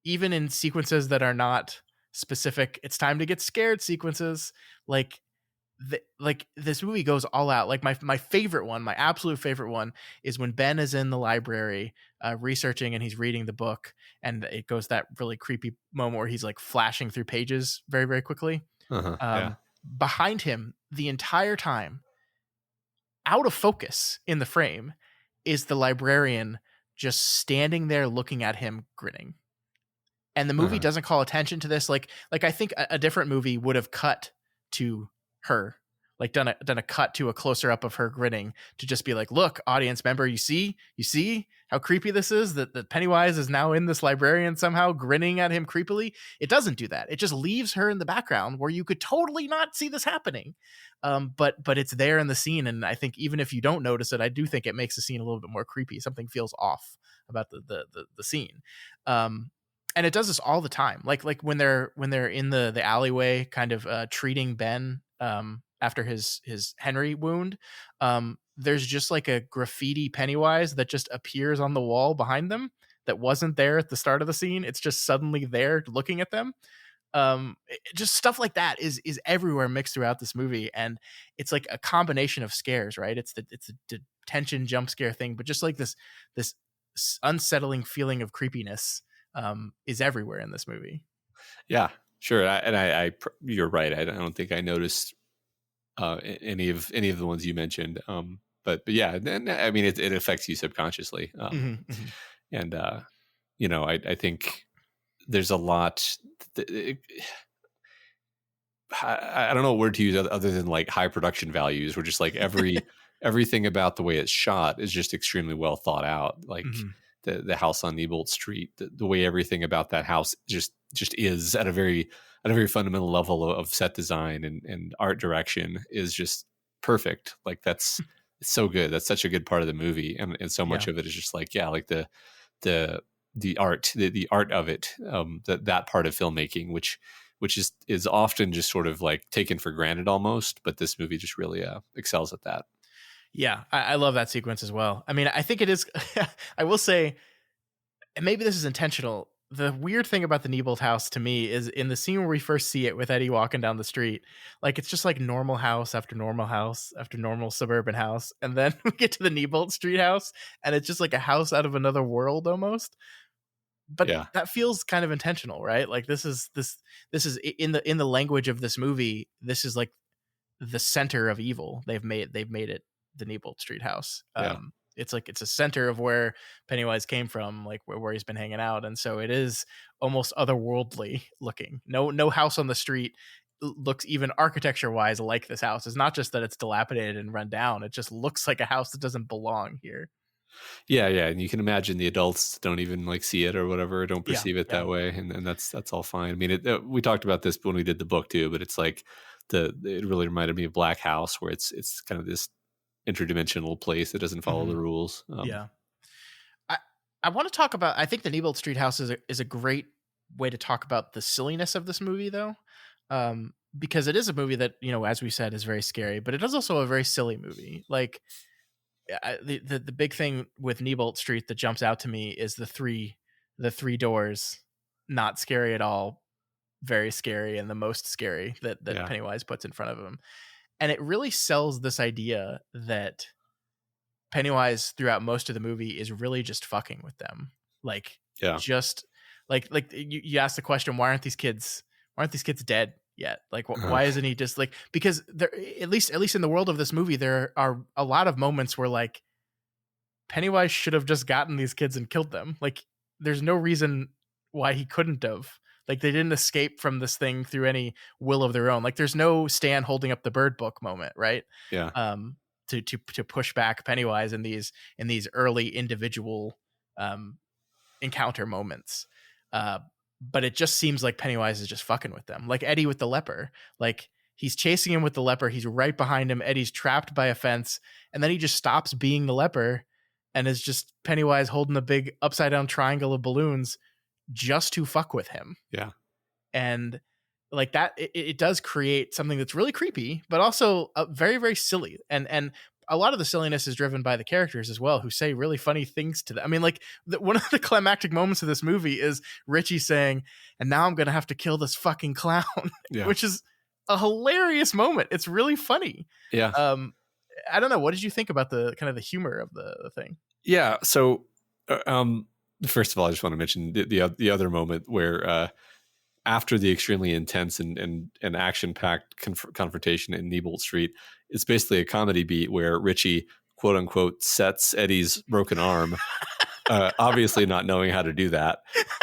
Speaker 1: even in sequences that are not specific, it's time to get scared sequences. Like like this movie goes all out. Like my favorite one, my absolute favorite one, is when Ben is in the library researching and he's reading the book, and it goes that really creepy moment where he's like flashing through pages very very quickly.
Speaker 2: yeah,
Speaker 1: Behind him the entire time, out of focus in the frame, is the librarian just standing there looking at him grinning. And the movie
Speaker 2: uh-huh.
Speaker 1: doesn't call attention to this. Like I think a different movie would have cut to her, like done a cut to a closer up of her grinning to just be like, look, audience member, you see how creepy this is, that Pennywise is now in this librarian somehow grinning at him creepily. It doesn't do that. It just leaves her in the background where you could totally not see this happening. But it's there in the scene, and I think even if you don't notice it, I do think it makes the scene a little bit more creepy. Something feels off about the scene. And it does this all the time. Like when they're in the alleyway, kind of treating Ben after his Henry wound. There's just like a graffiti Pennywise that just appears on the wall behind them that wasn't there at the start of the scene. It's just suddenly there looking at them. Just stuff like that is everywhere mixed throughout this movie, and it's like a combination of scares, right? It's the detention jump scare thing, but just like this unsettling feeling of creepiness is everywhere in this movie.
Speaker 2: Yeah, sure. You're right. I don't think I noticed any of the ones you mentioned. But yeah, then I mean, it affects you subconsciously.
Speaker 1: Mm-hmm, mm-hmm.
Speaker 2: And I think there's a lot. I don't know what word to use other than like high production values, where just like everything about the way it's shot is just extremely well thought out. Like
Speaker 1: Mm-hmm.
Speaker 2: the house on Neibolt Street, the way everything about that house just is at a very fundamental level of set design and art direction is just perfect. Like that's it's so good. That's such a good part of the movie, and so
Speaker 1: Yeah.
Speaker 2: much of it is just like, yeah, like the the art of it, that part of filmmaking, which is often just sort of like taken for granted almost, but this movie just really excels at that.
Speaker 1: Yeah, I love that sequence as well. I mean, I think it is. I will say, and maybe this is intentional. The weird thing about the Neibolt house to me is in the scene where we first see it with Eddie walking down the street, like it's just like normal house after normal suburban house, and then we get to the Neibolt Street house, and it's just like a house out of another world almost. But
Speaker 2: Yeah,
Speaker 1: that feels kind of intentional, right? Like this is in the language of this movie. This is like the center of evil. They've made it the Neibolt Street house.
Speaker 2: yeah,
Speaker 1: It's like it's a center of where Pennywise came from, like where he's been hanging out, and so it is almost otherworldly looking. No house on the street looks even architecture wise like this house. It's not just that it's dilapidated and run down; it just looks like a house that doesn't belong here.
Speaker 2: yeah. And you can imagine the adults don't even like see it or whatever, don't
Speaker 1: Yeah,
Speaker 2: perceive it
Speaker 1: yeah.
Speaker 2: that way, and that's all fine. I mean, we talked about this when we did the book too, but it's like it really reminded me of Black House, where it's kind of this interdimensional place that doesn't follow
Speaker 1: Hmm.
Speaker 2: the rules.
Speaker 1: Yeah. I I want to talk about. I think the Neibolt Street house is a great way to talk about the silliness of this movie, though. because it is a movie that, as we said, is very scary, but it is also a very silly movie. Like, the big thing with Neibolt Street that jumps out to me is the three doors, not scary at all, very scary, and the most scary that
Speaker 2: Yeah.
Speaker 1: Pennywise puts in front of him. And it really sells this idea that Pennywise throughout most of the movie is really just fucking with them. Like,
Speaker 2: Yeah.
Speaker 1: just like you ask the question, why aren't these kids dead yet? Like, why isn't he just like, because there, at least in the world of this movie, there are a lot of moments where like Pennywise should have just gotten these kids and killed them. Like, there's no reason why he couldn't have. Like, they didn't escape from this thing through any will of their own. Like, there's no Stan holding up the bird book moment, right?
Speaker 2: Yeah.
Speaker 1: To push back Pennywise in these early individual encounter moments. But it just seems like Pennywise is just fucking with them. Like Eddie with the leper. Like, he's chasing him with the leper. He's right behind him. Eddie's trapped by a fence. And then he just stops being the leper and is just Pennywise holding a big upside down triangle of balloons just to fuck with him.
Speaker 2: Yeah.
Speaker 1: And like that, it does create something that's really creepy, but also very, very silly. And a lot of the silliness is driven by the characters as well, who say really funny things to them. I mean, like one of the climactic moments of this movie is Richie saying, "And now I'm going to have to kill this fucking clown,"
Speaker 2: Yeah.
Speaker 1: which is a hilarious moment. It's really funny.
Speaker 2: Yeah.
Speaker 1: I don't know. What did you think about the kind of the humor of the thing?
Speaker 2: Yeah. So, first of all, I just want to mention the other moment where, after the extremely intense and action-packed confrontation in Neibolt Street, it's basically a comedy beat where Richie, quote unquote, sets Eddie's broken arm, obviously not knowing how to do that,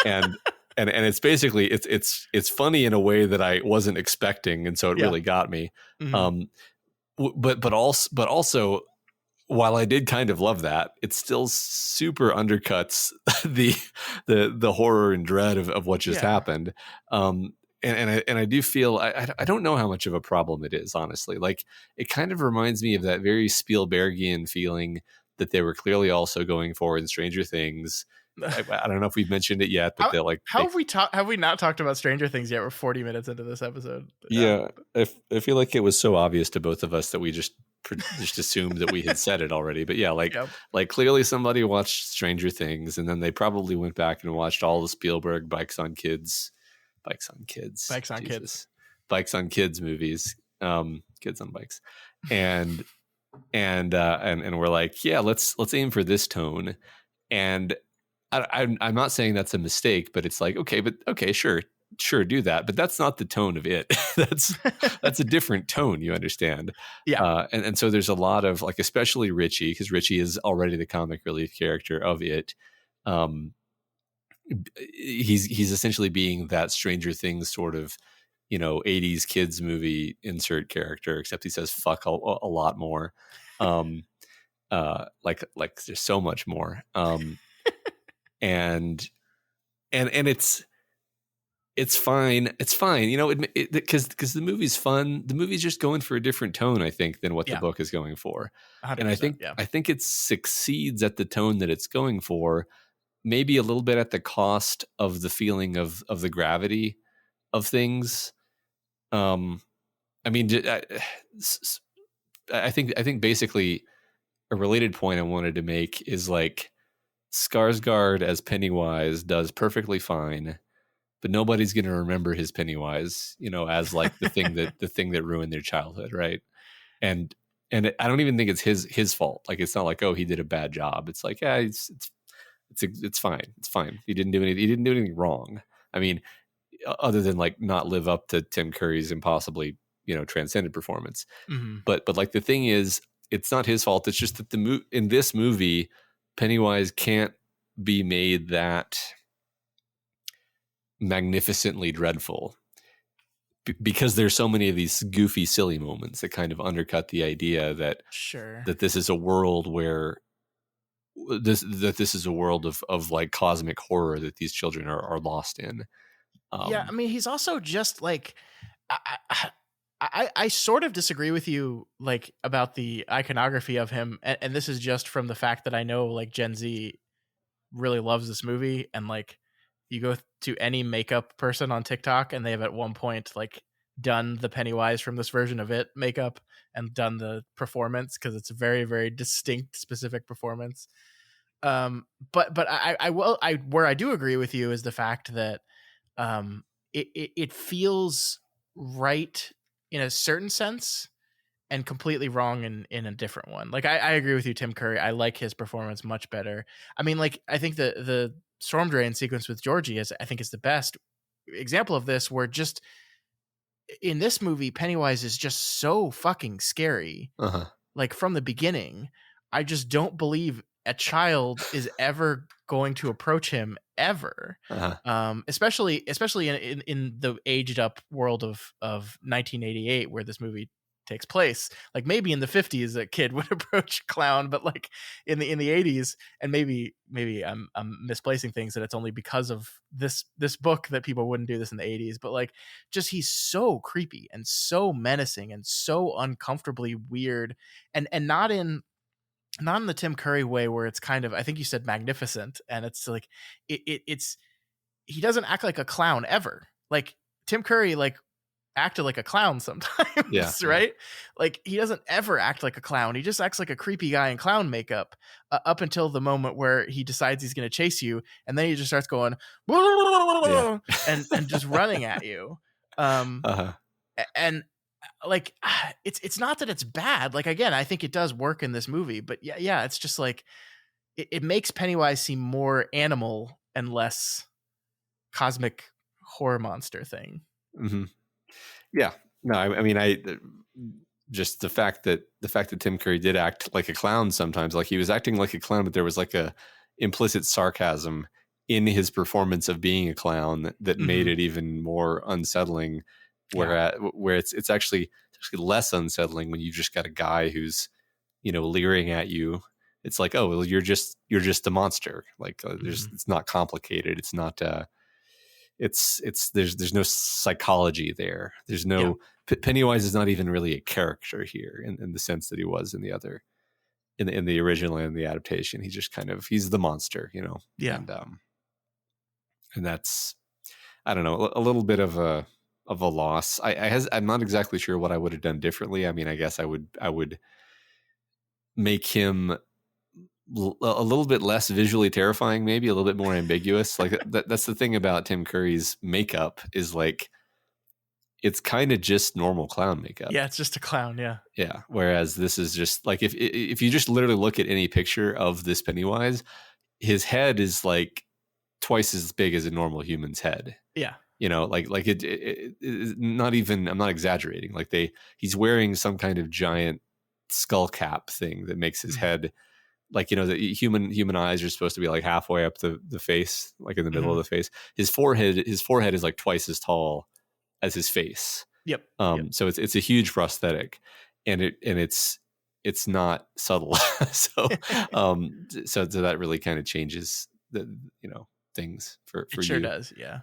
Speaker 2: and it's basically it's funny in a way that I wasn't expecting, and so it really got me.
Speaker 1: Mm-hmm.
Speaker 2: But also, while I did kind of love that, it still super undercuts the horror and dread of what just happened. And I do feel I don't know how much of a problem it is, honestly. Like, it kind of reminds me of that very Spielbergian feeling that they were clearly also going for in Stranger Things. I don't know if we've mentioned it yet, but
Speaker 1: have we not talked about Stranger Things yet? We're 40 minutes into this episode.
Speaker 2: Yeah, I feel like it was so obvious to both of us that we just assumed that we had said it already. But yeah, like clearly somebody watched Stranger Things, and then they probably went back and watched all the Spielberg Bikes on Kids movies, Kids on Bikes, and we're like, yeah, let's aim for this tone. And I'm not saying that's a mistake, but it's like, okay, sure, do that, but that's not the tone of it. that's a different tone, you understand?
Speaker 1: Yeah.
Speaker 2: And so there's a lot of, like, especially Richie, because Richie is already the comic relief character of it. He's essentially being that Stranger Things sort of, 80s kids movie insert character, except he says fuck a lot more. Like there's so much more. And it's fine. It's fine. Because the movie's fun. The movie's just going for a different tone, I think, than what the book is going for. And I think it succeeds at the tone that it's going for, maybe a little bit at the cost of the feeling of the gravity of things. I mean, I think basically a related point I wanted to make is, like, Skarsgård as Pennywise does perfectly fine, but nobody's going to remember his Pennywise, as like the thing that ruined their childhood, right? And I don't even think it's his fault. Like, it's not like, oh, he did a bad job. It's like, yeah, it's fine. It's fine. He didn't do anything wrong. I mean, other than, like, not live up to Tim Curry's impossibly, transcendent performance.
Speaker 1: Mm-hmm.
Speaker 2: But like, the thing is, it's not his fault. It's just that in this movie, Pennywise can't be made that magnificently dreadful because there's so many of these goofy, silly moments that kind of undercut the idea that that this is a world where this is a world of like cosmic horror that these children are lost in.
Speaker 1: I mean, he's also just like, I sort of disagree with you, like, about the iconography of him, and this is just from the fact that I know, like, Gen Z really loves this movie, and, like, you go to any makeup person on TikTok and they have at one point, like, done the Pennywise from this version of It makeup and done the performance, because it's a very, very distinct, specific performance. But I where I do agree with you is the fact that it feels right in a certain sense and completely wrong in a different one. Like I agree with you, Tim Curry. I like his performance much better. I mean, like I think the storm drain sequence with Georgie I think is the best example of this, where just in this movie, Pennywise is just so fucking scary. Like from the beginning, I just don't believe a child is ever going to approach him ever. Especially in the aged up world of 1988, where this movie takes place. Like maybe in the 50s a kid would approach a clown, but like in the 80s, and maybe I'm misplacing things, that it's only because of this book that people wouldn't do this in the 80s. But like just he's so creepy and so menacing and so uncomfortably weird, and not in the Tim Curry way, where it's kind of, I think you said magnificent, and it's like it's he doesn't act like a clown ever. Like Tim Curry like acted like a clown sometimes, right? Like he doesn't ever act like a clown. He just acts like a creepy guy in clown makeup up until the moment where he decides he's going to chase you, and then he just starts going and just running at you. And like it's not that it's bad. Like again, I think it does work in this movie, but yeah, it's just like it makes Pennywise seem more animal and less cosmic horror monster thing.
Speaker 2: Yeah, no, I mean, just the fact that Tim Curry did act like a clown sometimes, like he was acting like a clown, but there was like a implicit sarcasm in his performance of being a clown that made it even more unsettling. Where it's actually less unsettling when you just got a guy who's, leering at you. It's like, oh, well, you're just a monster. Like it's not complicated. It's not. There's no psychology there. There's no Pennywise is not even really a character here in the sense that he was in the other, in the original and the adaptation. He's just he's the monster, and that's, I don't know, a little bit of a loss. I'm not exactly sure what I would have done differently. I mean, I guess I would make him a little bit less visually terrifying, maybe a little bit more ambiguous. Like that's the thing about Tim Curry's makeup, is like it's kind of just normal clown makeup.
Speaker 1: Yeah, it's just a clown.
Speaker 2: Yeah. Whereas this is just like, if you just literally look at any picture of this Pennywise, his head is like twice as big as a normal human's head.
Speaker 1: Yeah.
Speaker 2: Like it not even, I'm not exaggerating. Like he's wearing some kind of giant skull cap thing that makes his head, like, the human eyes are supposed to be like halfway up the face, like in the middle of the face. His forehead is like twice as tall as his face.
Speaker 1: Yep.
Speaker 2: So it's a huge prosthetic, and it's not subtle. So so that really kind of changes the things for
Speaker 1: it sure
Speaker 2: you.
Speaker 1: Does. Yeah.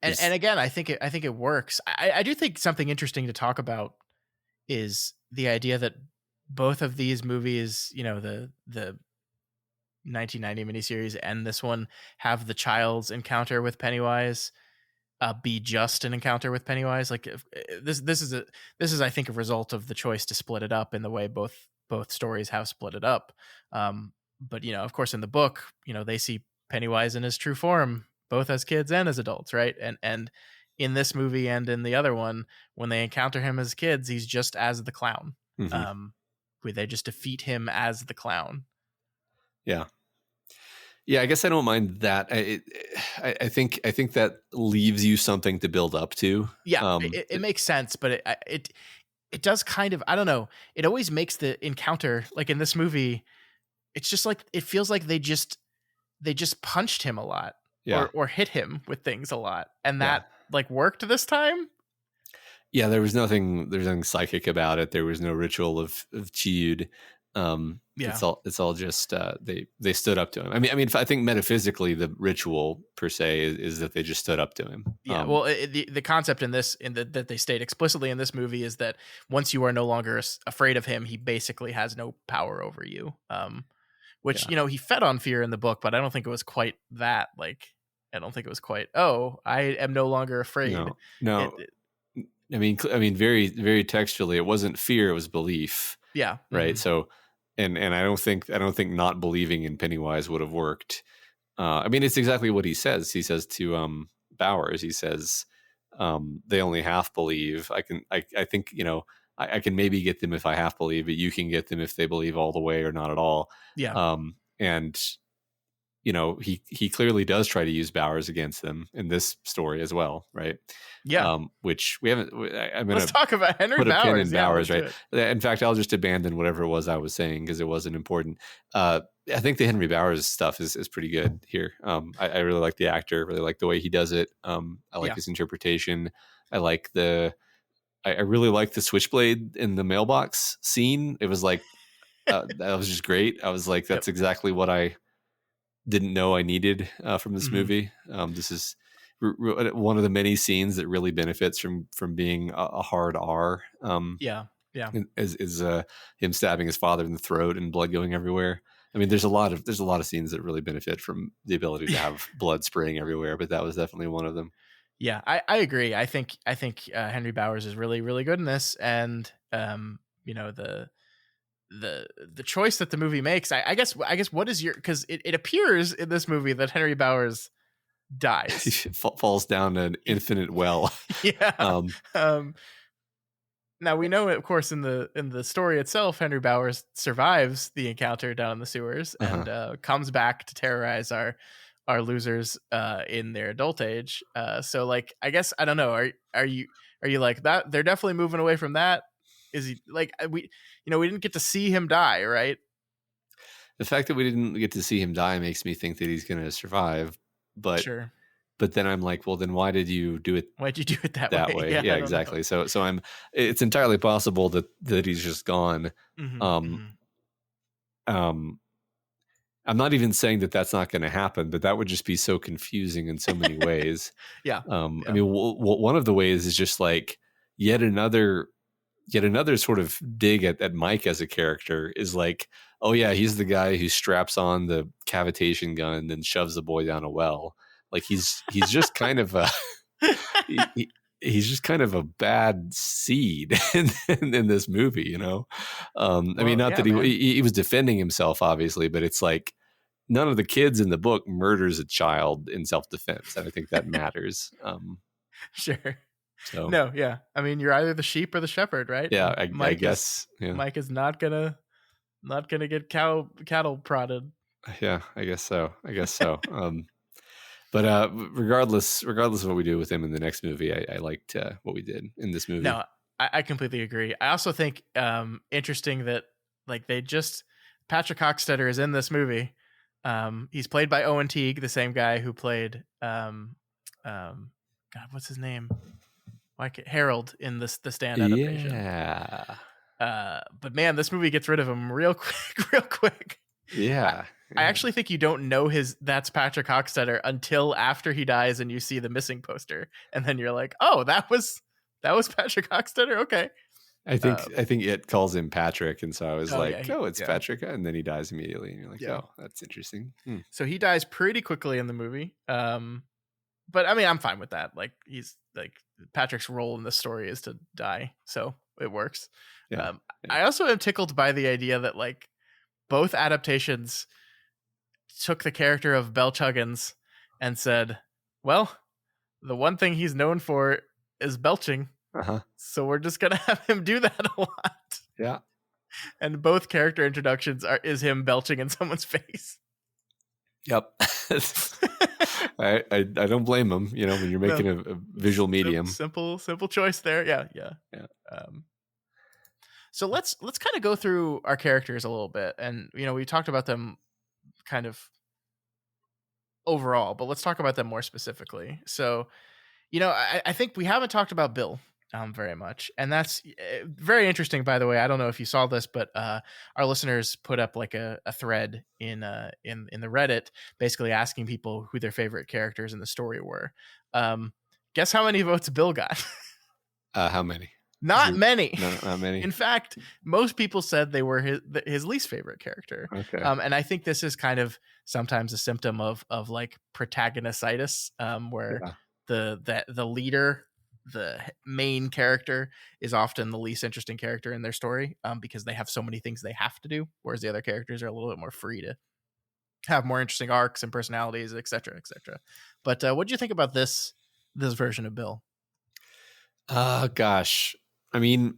Speaker 1: And again, I think it works. I do think something interesting to talk about is the idea that both of these movies, the 1990 miniseries and this one, have the child's encounter with Pennywise be just an encounter with Pennywise. Like this is I think a result of the choice to split it up in the way both stories have split it up. But of course in the book, they see Pennywise in his true form, both as kids and as adults, right? And in this movie and in the other one, when they encounter him as kids, he's just as the clown. Where they just defeat him as the clown.
Speaker 2: Yeah, I guess I don't mind that. I think that leaves you something to build up to.
Speaker 1: Yeah, it makes sense, but it does kind of, I don't know. It always makes the encounter, like in this movie, it's just like, it feels like they just punched him a lot, or hit him with things a lot, and that like worked this time.
Speaker 2: Yeah, there's nothing psychic about it. There was no ritual of Chiyud. It's all just they stood up to him. I mean, I think metaphysically the ritual per se is that they just stood up to him.
Speaker 1: Yeah. Well, the concept that they state explicitly in this movie is that once you are no longer afraid of him, he basically has no power over you. Which he fed on fear in the book, but I don't think it was quite that. Like I don't think it was quite, oh, I am no longer afraid.
Speaker 2: No. I mean, very, very textually, it wasn't fear; it was belief.
Speaker 1: Yeah.
Speaker 2: Right.
Speaker 1: Mm-hmm.
Speaker 2: So, and I don't think not believing in Pennywise would have worked. I mean, it's exactly what he says. He says to Bowers, he says, they only half believe. I think, I can maybe get them if I half believe, but you can get them if they believe all the way or not at all.
Speaker 1: Yeah.
Speaker 2: And he clearly does try to use Bowers against them in this story as well, right?
Speaker 1: Yeah.
Speaker 2: Which we haven't. I'm gonna
Speaker 1: Let's talk about Henry
Speaker 2: put a
Speaker 1: Bowers.
Speaker 2: pin in Bowers,
Speaker 1: right?
Speaker 2: In fact, I'll just abandon whatever it was I was saying because it wasn't important. I think the Henry Bowers stuff is pretty good here. I really like the actor, really like the way he does it. I like his interpretation. I like I really like the switchblade in the mailbox scene. It was like that was just great. I was like, that's exactly what I didn't know I needed from this movie. This is one of the many scenes that really benefits from being a hard R. Is him stabbing his father in the throat and blood going everywhere. I mean, there's a lot of scenes that really benefit from the ability to have blood spraying everywhere, but that was definitely one of them.
Speaker 1: Yeah, I agree. I think Henry Bowers is really, really good in this, and the choice that the movie makes. I guess what is your, because it appears in this movie that Henry Bowers dies.
Speaker 2: He falls down an infinite well.
Speaker 1: Yeah. Now we know, of course, in the story itself, Henry Bowers survives the encounter down in the sewers and comes back to terrorize our losers in their adult age. So like, I guess, I don't know. Are you like that? They're definitely moving away from that. Is he like, we didn't get to see him die, right?
Speaker 2: The fact that we didn't get to see him die makes me think that he's going to survive. But
Speaker 1: sure.
Speaker 2: But then I'm like, well, then why'd you do it?
Speaker 1: Why'd you do it that way?
Speaker 2: Yeah, exactly. So it's entirely possible that he's just gone. I'm not even saying that that's not going to happen, but that would just be so confusing in so many ways.
Speaker 1: Yeah.
Speaker 2: I mean, one of the ways is just like yet another sort of dig at Mike as a character is like, oh yeah, he's the guy who straps on the cavitation gun and shoves the boy down a well. Like he's just kind of a he's just kind of a bad seed in this movie, I mean, not that he was defending himself, obviously, but it's like none of the kids in the book murders a child in self-defense, and I think that matters.
Speaker 1: Sure.
Speaker 2: So
Speaker 1: no, yeah. I mean, you're either the sheep or the shepherd, right?
Speaker 2: Yeah, I guess.
Speaker 1: Mike is not gonna get cattle prodded.
Speaker 2: Yeah, I guess so. But regardless of what we do with him in the next movie, I liked what we did in this movie.
Speaker 1: No, I completely agree. I also think interesting that like Patrick Hockstetter is in this movie. He's played by Owen Teague, the same guy who played God, what's his name? Harold in the Stand adaptation.
Speaker 2: Yeah.
Speaker 1: But man, this movie gets rid of him real quick.
Speaker 2: Yeah.
Speaker 1: I actually think you don't know that's Patrick Hockstetter until after he dies and you see the missing poster, and then you're like, oh, that was Patrick Hockstetter. Okay.
Speaker 2: I think it calls him Patrick, and so I was it's
Speaker 1: yeah.
Speaker 2: Patrick, and then he dies immediately, and you're like, oh, that's interesting.
Speaker 1: So he dies pretty quickly in the movie. But I mean, I'm fine with that. Like, he's like, Patrick's role in the story is to die, so it works.
Speaker 2: Yeah.
Speaker 1: I also am tickled by the idea that like both adaptations took the character of Belch Huggins and said, well, the one thing he's known for is belching. So we're just going to have him do that a lot.
Speaker 2: Yeah.
Speaker 1: And both character introductions is him belching in someone's face.
Speaker 2: Yep. I don't blame him, when you're making a visual medium.
Speaker 1: Simple choice there. Yeah. So let's kind of go through our characters a little bit, and we talked about them kind of overall, but let's talk about them more specifically. So, I think we haven't talked about Bill very much, and that's very interesting. By the way, I don't know if you saw this, but our listeners put up like a thread in the Reddit, basically asking people who their favorite characters in the story were. Guess how many votes Bill got?
Speaker 2: How many?
Speaker 1: Not many.
Speaker 2: Not many.
Speaker 1: In fact, most people said they were his least favorite character.
Speaker 2: Okay.
Speaker 1: And I think this is kind of sometimes a symptom of like protagonistitis, where the leader, the main character, is often the least interesting character in their story, because they have so many things they have to do, whereas the other characters are a little bit more free to have more interesting arcs and personalities, etc., etc. But what do you think about this version of Bill?
Speaker 2: Gosh, I mean,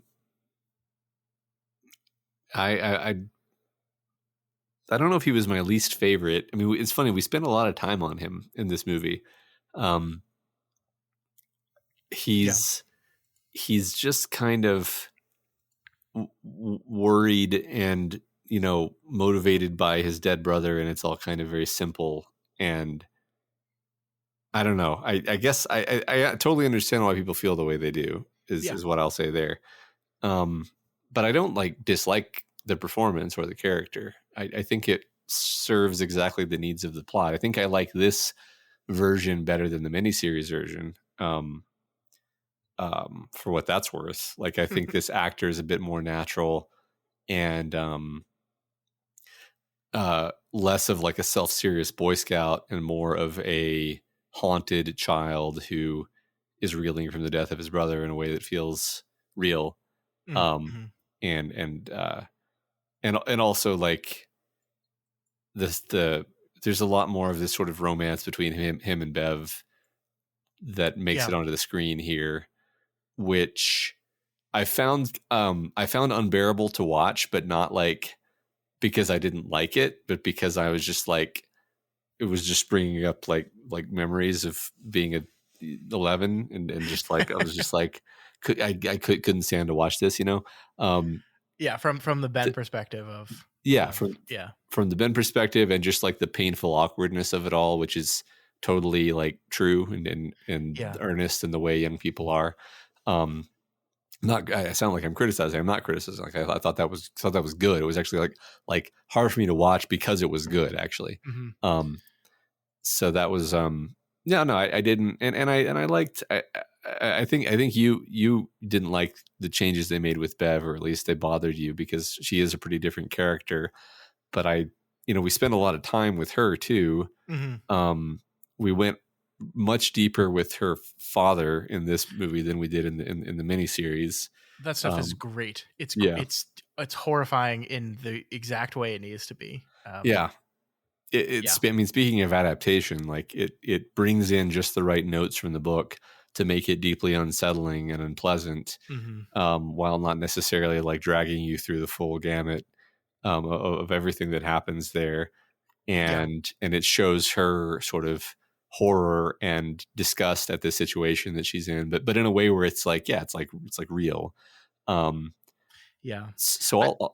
Speaker 2: I don't know if he was my least favorite. I mean, it's funny, we spent a lot of time on him in this movie. He's just kind of worried and, motivated by his dead brother, and it's all kind of very simple. And I don't know. I guess I totally understand why people feel the way they do. Is what I'll say there. But I don't dislike the performance or the character. I think it serves exactly the needs of the plot. I think I like this version better than the miniseries version. For what that's worth. I think this actor is a bit more natural and less of a self-serious Boy Scout and more of a haunted child who is reeling from the death of his brother in a way that feels real.
Speaker 1: Mm-hmm.
Speaker 2: And also there's a lot more of this sort of romance between him and Bev that makes it onto the screen here, which I found unbearable to watch, but not because I didn't like it, but because I was just it was just bringing up memories of being 11 and just I was just couldn't stand to watch this,
Speaker 1: from the Ben perspective of
Speaker 2: from the Ben perspective, and just the painful awkwardness of it all, which is totally true and earnest in the way young people are. I sound like I'm criticizing. I'm not criticizing. I thought that was good. It was actually hard for me to watch because it was good, actually.
Speaker 1: Mm-hmm.
Speaker 2: So that was I didn't, and I liked. I think you didn't like the changes they made with Bev, or at least they bothered you because she is a pretty different character. But we spent a lot of time with her too.
Speaker 1: Mm-hmm.
Speaker 2: We went much deeper with her father in this movie than we did in the miniseries.
Speaker 1: That stuff is great. It's horrifying in the exact way it needs to be.
Speaker 2: I mean, speaking of adaptation, it brings in just the right notes from the book to make it deeply unsettling and unpleasant, while not necessarily dragging you through the full gamut of everything that happens there. And it shows her sort of horror and disgust at the situation that she's in, but in a way where it's it's real. So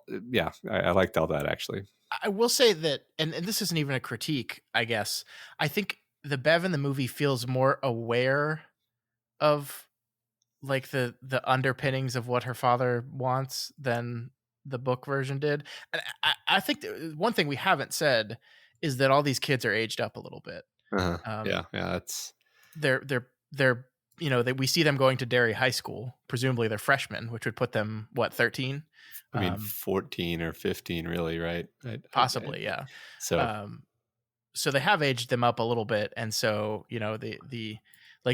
Speaker 2: I liked all that, actually.
Speaker 1: I will say that, and this isn't even a critique, I guess. I think the Bev in the movie feels more aware of the underpinnings of what her father wants than the book version did. And I think one thing we haven't said is that all these kids are aged up a little bit.
Speaker 2: That's
Speaker 1: they're we see them going to Derry High School. Presumably they're freshmen, which would put them 13.
Speaker 2: I mean, 14 or 15, really, right?
Speaker 1: Possibly, yeah. So they have aged them up a little bit, and so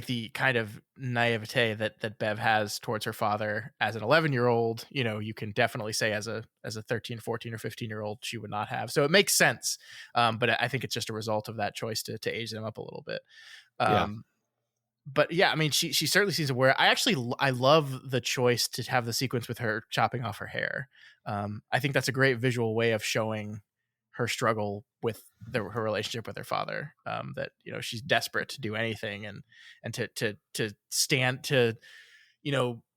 Speaker 1: the kind of naivete that Bev has towards her father as an 11-year-old, you can definitely say as a 13, 14, or 15-year-old she would not have. So it makes sense, but I think it's just a result of that choice to age them up a little bit. But yeah, I mean, she certainly seems aware. I love the choice to have the sequence with her chopping off her hair. I think that's a great visual way of showing her struggle with her relationship with her father. That she's desperate to do anything and to stand to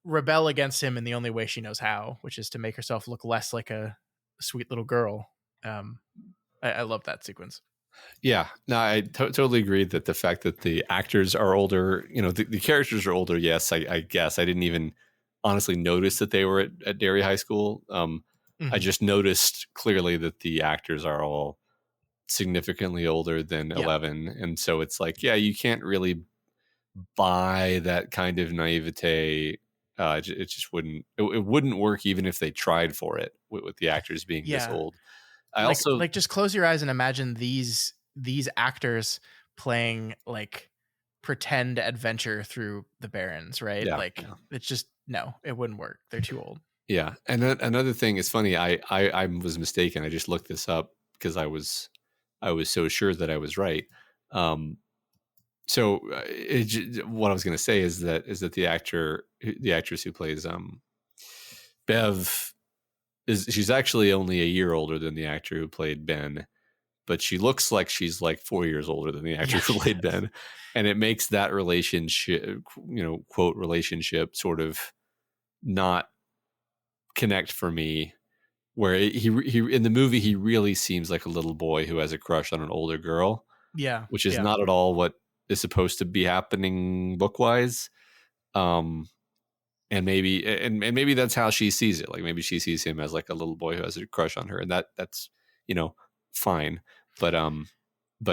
Speaker 1: rebel against him in the only way she knows how, which is to make herself look less like a sweet little girl. I love that sequence.
Speaker 2: Yeah, no, I totally agree that the fact that the actors are older, the characters are older. Yes, I guess I didn't even honestly notice that they were at Derry High School. I just noticed clearly that the actors are all significantly older than 11. And so it's you can't really buy that kind of naivete It just wouldn't. It wouldn't work even if they tried for it with the actors being this
Speaker 1: Yeah.
Speaker 2: old. I also
Speaker 1: Like just close your eyes and imagine these actors playing like pretend adventure through the Barrens, right?
Speaker 2: yeah,
Speaker 1: Like it's just no, it wouldn't work. They're too old.
Speaker 2: yeah. And then another thing is funny. I was mistaken. I just looked this up because I was so sure that I was right. Um, so what I was going to say is that the actress who plays Bev she's actually only a year older than the actor who played Ben, but she looks like she's like 4 years older than the actor
Speaker 1: Yeah,
Speaker 2: who
Speaker 1: she
Speaker 2: played
Speaker 1: does.
Speaker 2: Ben, and it makes that relationship, quote relationship, sort of not connect for me. Where he in the movie he really seems like a little boy who has a crush on an older girl,
Speaker 1: Yeah,
Speaker 2: which is
Speaker 1: yeah.
Speaker 2: not at all what is supposed to be happening book wise. Um, and maybe that's how she sees it. Like maybe she sees him as like a little boy who has a crush on her, and that's you know fine, but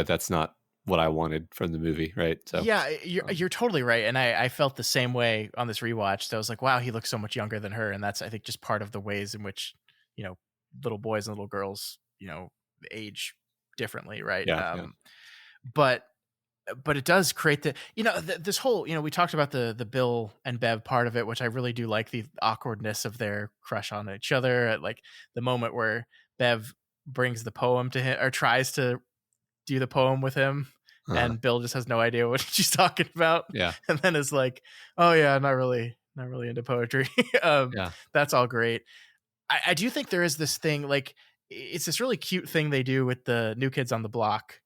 Speaker 2: that's not what I wanted from the movie, right? So
Speaker 1: Yeah, you're totally right, and I felt the same way on this rewatch. So I was like, wow, he looks so much younger than her, and that's I think just part of the ways in which you know little boys and little girls age differently, right?
Speaker 2: yeah, yeah,
Speaker 1: But it does create the this whole we talked about the Bill and Bev part of it, which I really do like the awkwardness of their crush on each other at like the moment where Bev brings the poem to him or tries to do the poem with him,
Speaker 2: uh-huh.
Speaker 1: and Bill just has no idea what she's talking about,
Speaker 2: Yeah,
Speaker 1: and then is like, oh yeah, not really into poetry.
Speaker 2: yeah,
Speaker 1: That's all great. I do think there is this thing like it's this really cute thing they do with the New Kids on the Block,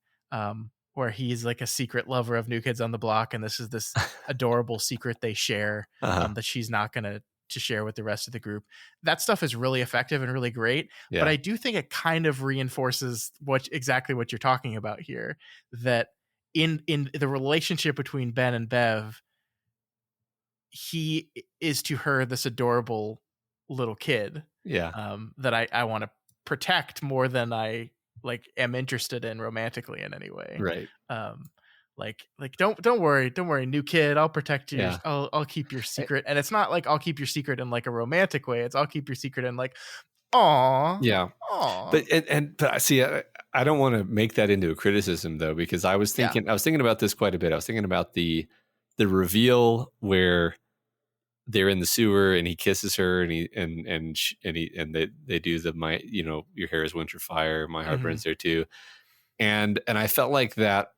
Speaker 1: where he's like a secret lover of New Kids on the Block, and this is this adorable secret they share,
Speaker 2: uh-huh.
Speaker 1: that she's not gonna to share with the rest of the group. That stuff is really effective and really great, but
Speaker 2: Yeah,
Speaker 1: I do think it kind of reinforces exactly what you're talking about here. That in the relationship between Ben and Bev, he is to her this adorable little kid,
Speaker 2: yeah,
Speaker 1: that I want to protect more than I like am interested in romantically in any way.
Speaker 2: right,
Speaker 1: Um, like don't worry, new kid. I'll protect your.
Speaker 2: yeah.
Speaker 1: I'll keep your
Speaker 2: Eh,
Speaker 1: secret, and it's not like I'll keep your secret in like a romantic way. It's I'll keep your secret in like, aw,
Speaker 2: yeah.
Speaker 1: aw,
Speaker 2: But I see. I don't want to make that into a criticism though, because
Speaker 1: yeah,
Speaker 2: I was thinking about this quite a bit. I was thinking about the reveal where they're in the sewer and he kisses her and they do the my your hair is winter fire, my heart
Speaker 1: mm-hmm,
Speaker 2: burns there too, and I felt like that.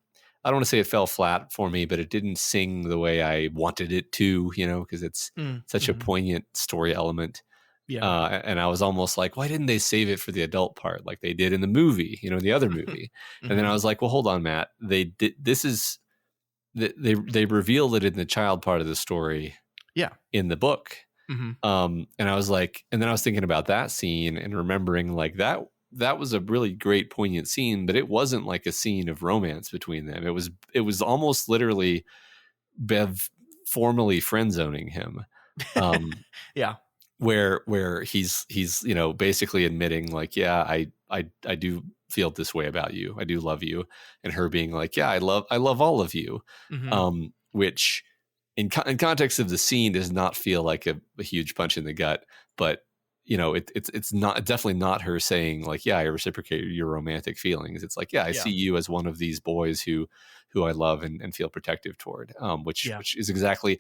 Speaker 2: I don't want to say it fell flat for me, but it didn't sing the way I wanted it to, because it's such a
Speaker 1: mm-hmm,
Speaker 2: poignant story element.
Speaker 1: yeah,
Speaker 2: And I was almost like, why didn't they save it for the adult part like they did in the movie, the other movie? And then
Speaker 1: mm-hmm,
Speaker 2: I was like, well, hold on, Matt. They did. This is they revealed it in the child part of the story
Speaker 1: yeah,
Speaker 2: in the book.
Speaker 1: mm-hmm,
Speaker 2: And I was like, and then I was thinking about that scene and remembering like that was a really great poignant scene, but it wasn't like a scene of romance between them. It was almost literally Bev formally friend zoning him. Um,
Speaker 1: yeah,
Speaker 2: where he's basically admitting like, yeah, I do feel this way about you. I do love you. And her being like, yeah, I love all of you.
Speaker 1: mm-hmm,
Speaker 2: Which in context of the scene does not feel like a huge punch in the gut, but it's not definitely not her saying like, yeah, I reciprocate your romantic feelings. It's like, yeah, I
Speaker 1: yeah,
Speaker 2: see you as one of these boys who I love and feel protective toward. Which
Speaker 1: yeah,
Speaker 2: which is exactly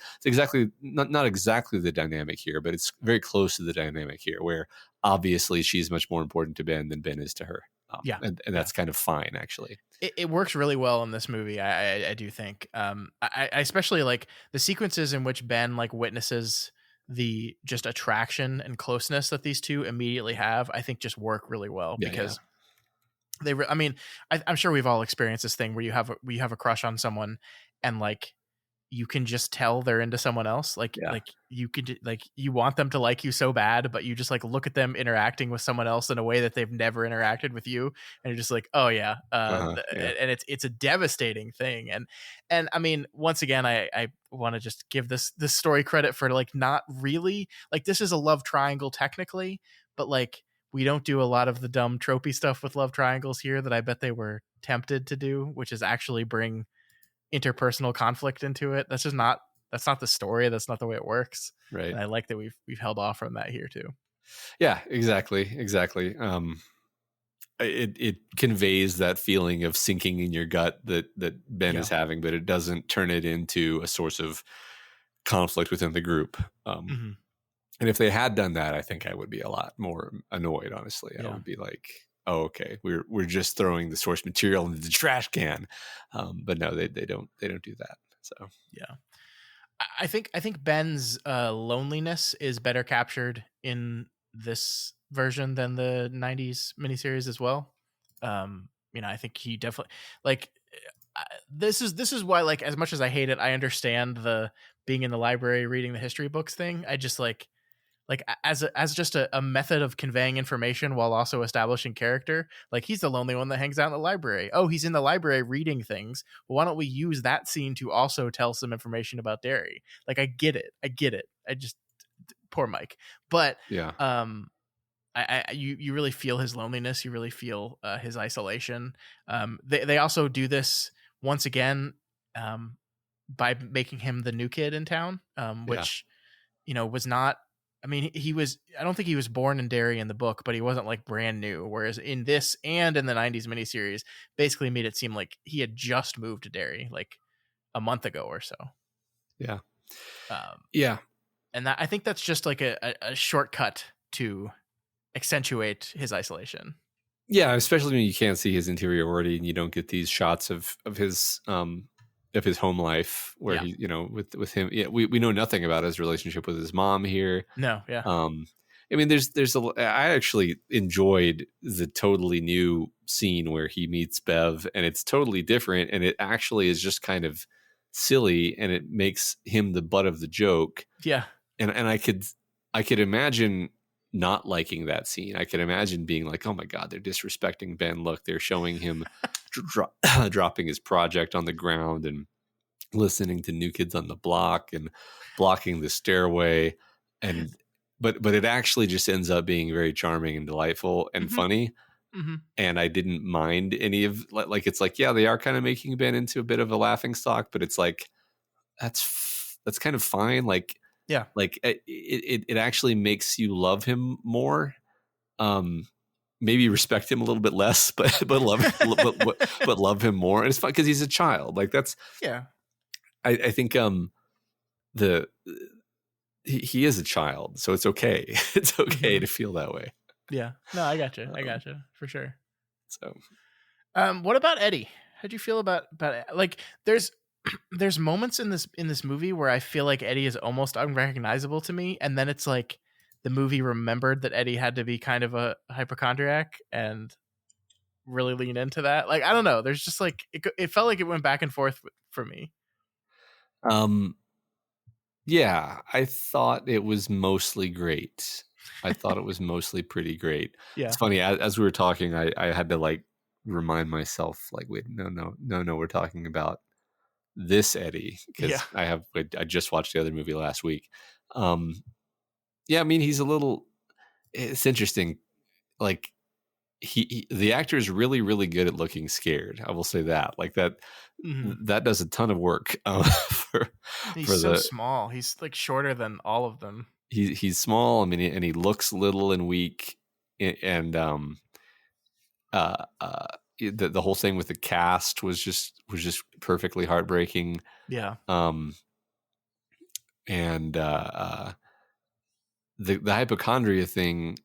Speaker 2: not exactly the dynamic here, but it's very close to the dynamic here, where obviously she's much more important to Ben than Ben is to her.
Speaker 1: yeah,
Speaker 2: And
Speaker 1: yeah.
Speaker 2: that's kind of fine actually.
Speaker 1: It works really well in this movie. I do think. I especially like the sequences in which Ben like witnesses the just attraction and closeness that these two immediately have. I think just work really well
Speaker 2: Yeah, yeah,
Speaker 1: because I mean, I'm sure we've all experienced this thing where you have a crush on someone, and like you can just tell they're into someone else.
Speaker 2: yeah.
Speaker 1: Like you could like you want them to like you so bad, but you just like look at them interacting with someone else in a way that they've never interacted with you, and you're just like, oh yeah,
Speaker 2: Uh-huh. Yeah.
Speaker 1: and it's a devastating thing. And I mean, once again, I want to just give this story credit for like not really like this is a love triangle technically, but like we don't do a lot of the dumb tropey stuff with love triangles here that I bet they were tempted to do, which is actually bring interpersonal conflict into it. That's just not that's not the story. That's not the way it works.
Speaker 2: Right.
Speaker 1: And I like that we've held off from that here too.
Speaker 2: Yeah, exactly. It conveys that feeling of sinking in your gut that Ben is having, but it doesn't turn it into a source of conflict within the group.
Speaker 1: Mm-hmm.
Speaker 2: And if they had done that, I think I would be a lot more annoyed. Honestly, I
Speaker 1: Yeah.
Speaker 2: would be like, "Oh, okay, we're just throwing the source material into the trash can." But no, they don't do that. So
Speaker 1: yeah, I think Ben's loneliness is better captured in this version than the '90s miniseries as well. You know, I think he definitely like this is why, like, as much as I hate it, I understand the being in the library reading the history books thing. I just like as just a method of conveying information while also establishing character. Like, he's the lonely one that hangs out in the library. Oh, he's in the library reading things. Well, why don't we use that scene to also tell some information about Derry? Like, I get it. I just, poor Mike. But
Speaker 2: yeah,
Speaker 1: you really feel his loneliness. You really feel his isolation. They also do this once again by making him the new kid in town, which you know was not. I mean, he was. I don't think he was born in Derry in the book, but he wasn't like brand new. Whereas in this and in the '90s miniseries, basically made it seem like he had just moved to Derry like a month ago or so.
Speaker 2: Yeah,
Speaker 1: yeah, and that, I think that's just like a shortcut to accentuate his isolation.
Speaker 2: Yeah, especially when you can't see his interiority and you don't get these shots of his home life where he, you know, with him. Yeah, we know nothing about his relationship with his mom here.
Speaker 1: No, yeah.
Speaker 2: I mean, I actually enjoyed the totally new scene where he meets Bev, and it's totally different, and it actually is just kind of silly, and it makes him the butt of the joke.
Speaker 1: Yeah,
Speaker 2: and I could imagine not liking that scene. I could imagine being like, oh my God, they're disrespecting Ben. Look, they're showing him dropping his project on the ground and listening to New Kids on the Block and blocking the stairway. And, but it actually just ends up being very charming and delightful and funny.
Speaker 1: Mm-hmm.
Speaker 2: And I didn't mind any of like, it's like, yeah, they are kind of making Ben into a bit of a laughing stock, but it's like, that's kind of fine. Like,
Speaker 1: yeah,
Speaker 2: like it actually makes you love him more. Maybe respect him a little bit less, but love but love him more. And it's fun because he's a child. Like that's I think he is a child, so it's okay. It's okay to feel that way.
Speaker 1: Yeah. No, I gotcha. I gotcha for sure.
Speaker 2: So,
Speaker 1: what about Eddie? How'd you feel about like there's moments in this movie where I feel like Eddie is almost unrecognizable to me, and then it's like the movie remembered that Eddie had to be kind of a hypochondriac and really lean into that. Like, I don't know. There's just like it felt like it went back and forth for me.
Speaker 2: Yeah, I thought it was mostly great. I thought it was mostly pretty great.
Speaker 1: Yeah.
Speaker 2: It's funny, as we were talking, I had to like remind myself, like, wait, no, we're talking about this Eddie, because I just watched the other movie last week. Yeah, I mean, it's interesting. Like the actor is really, really good at looking scared. I will say that. Like that does a ton of work.
Speaker 1: He's so small. He's like shorter than all of them.
Speaker 2: He's small. I mean, and he looks little and weak. And the whole thing with the cast was just perfectly heartbreaking.
Speaker 1: Yeah.
Speaker 2: And the hypochondria thing,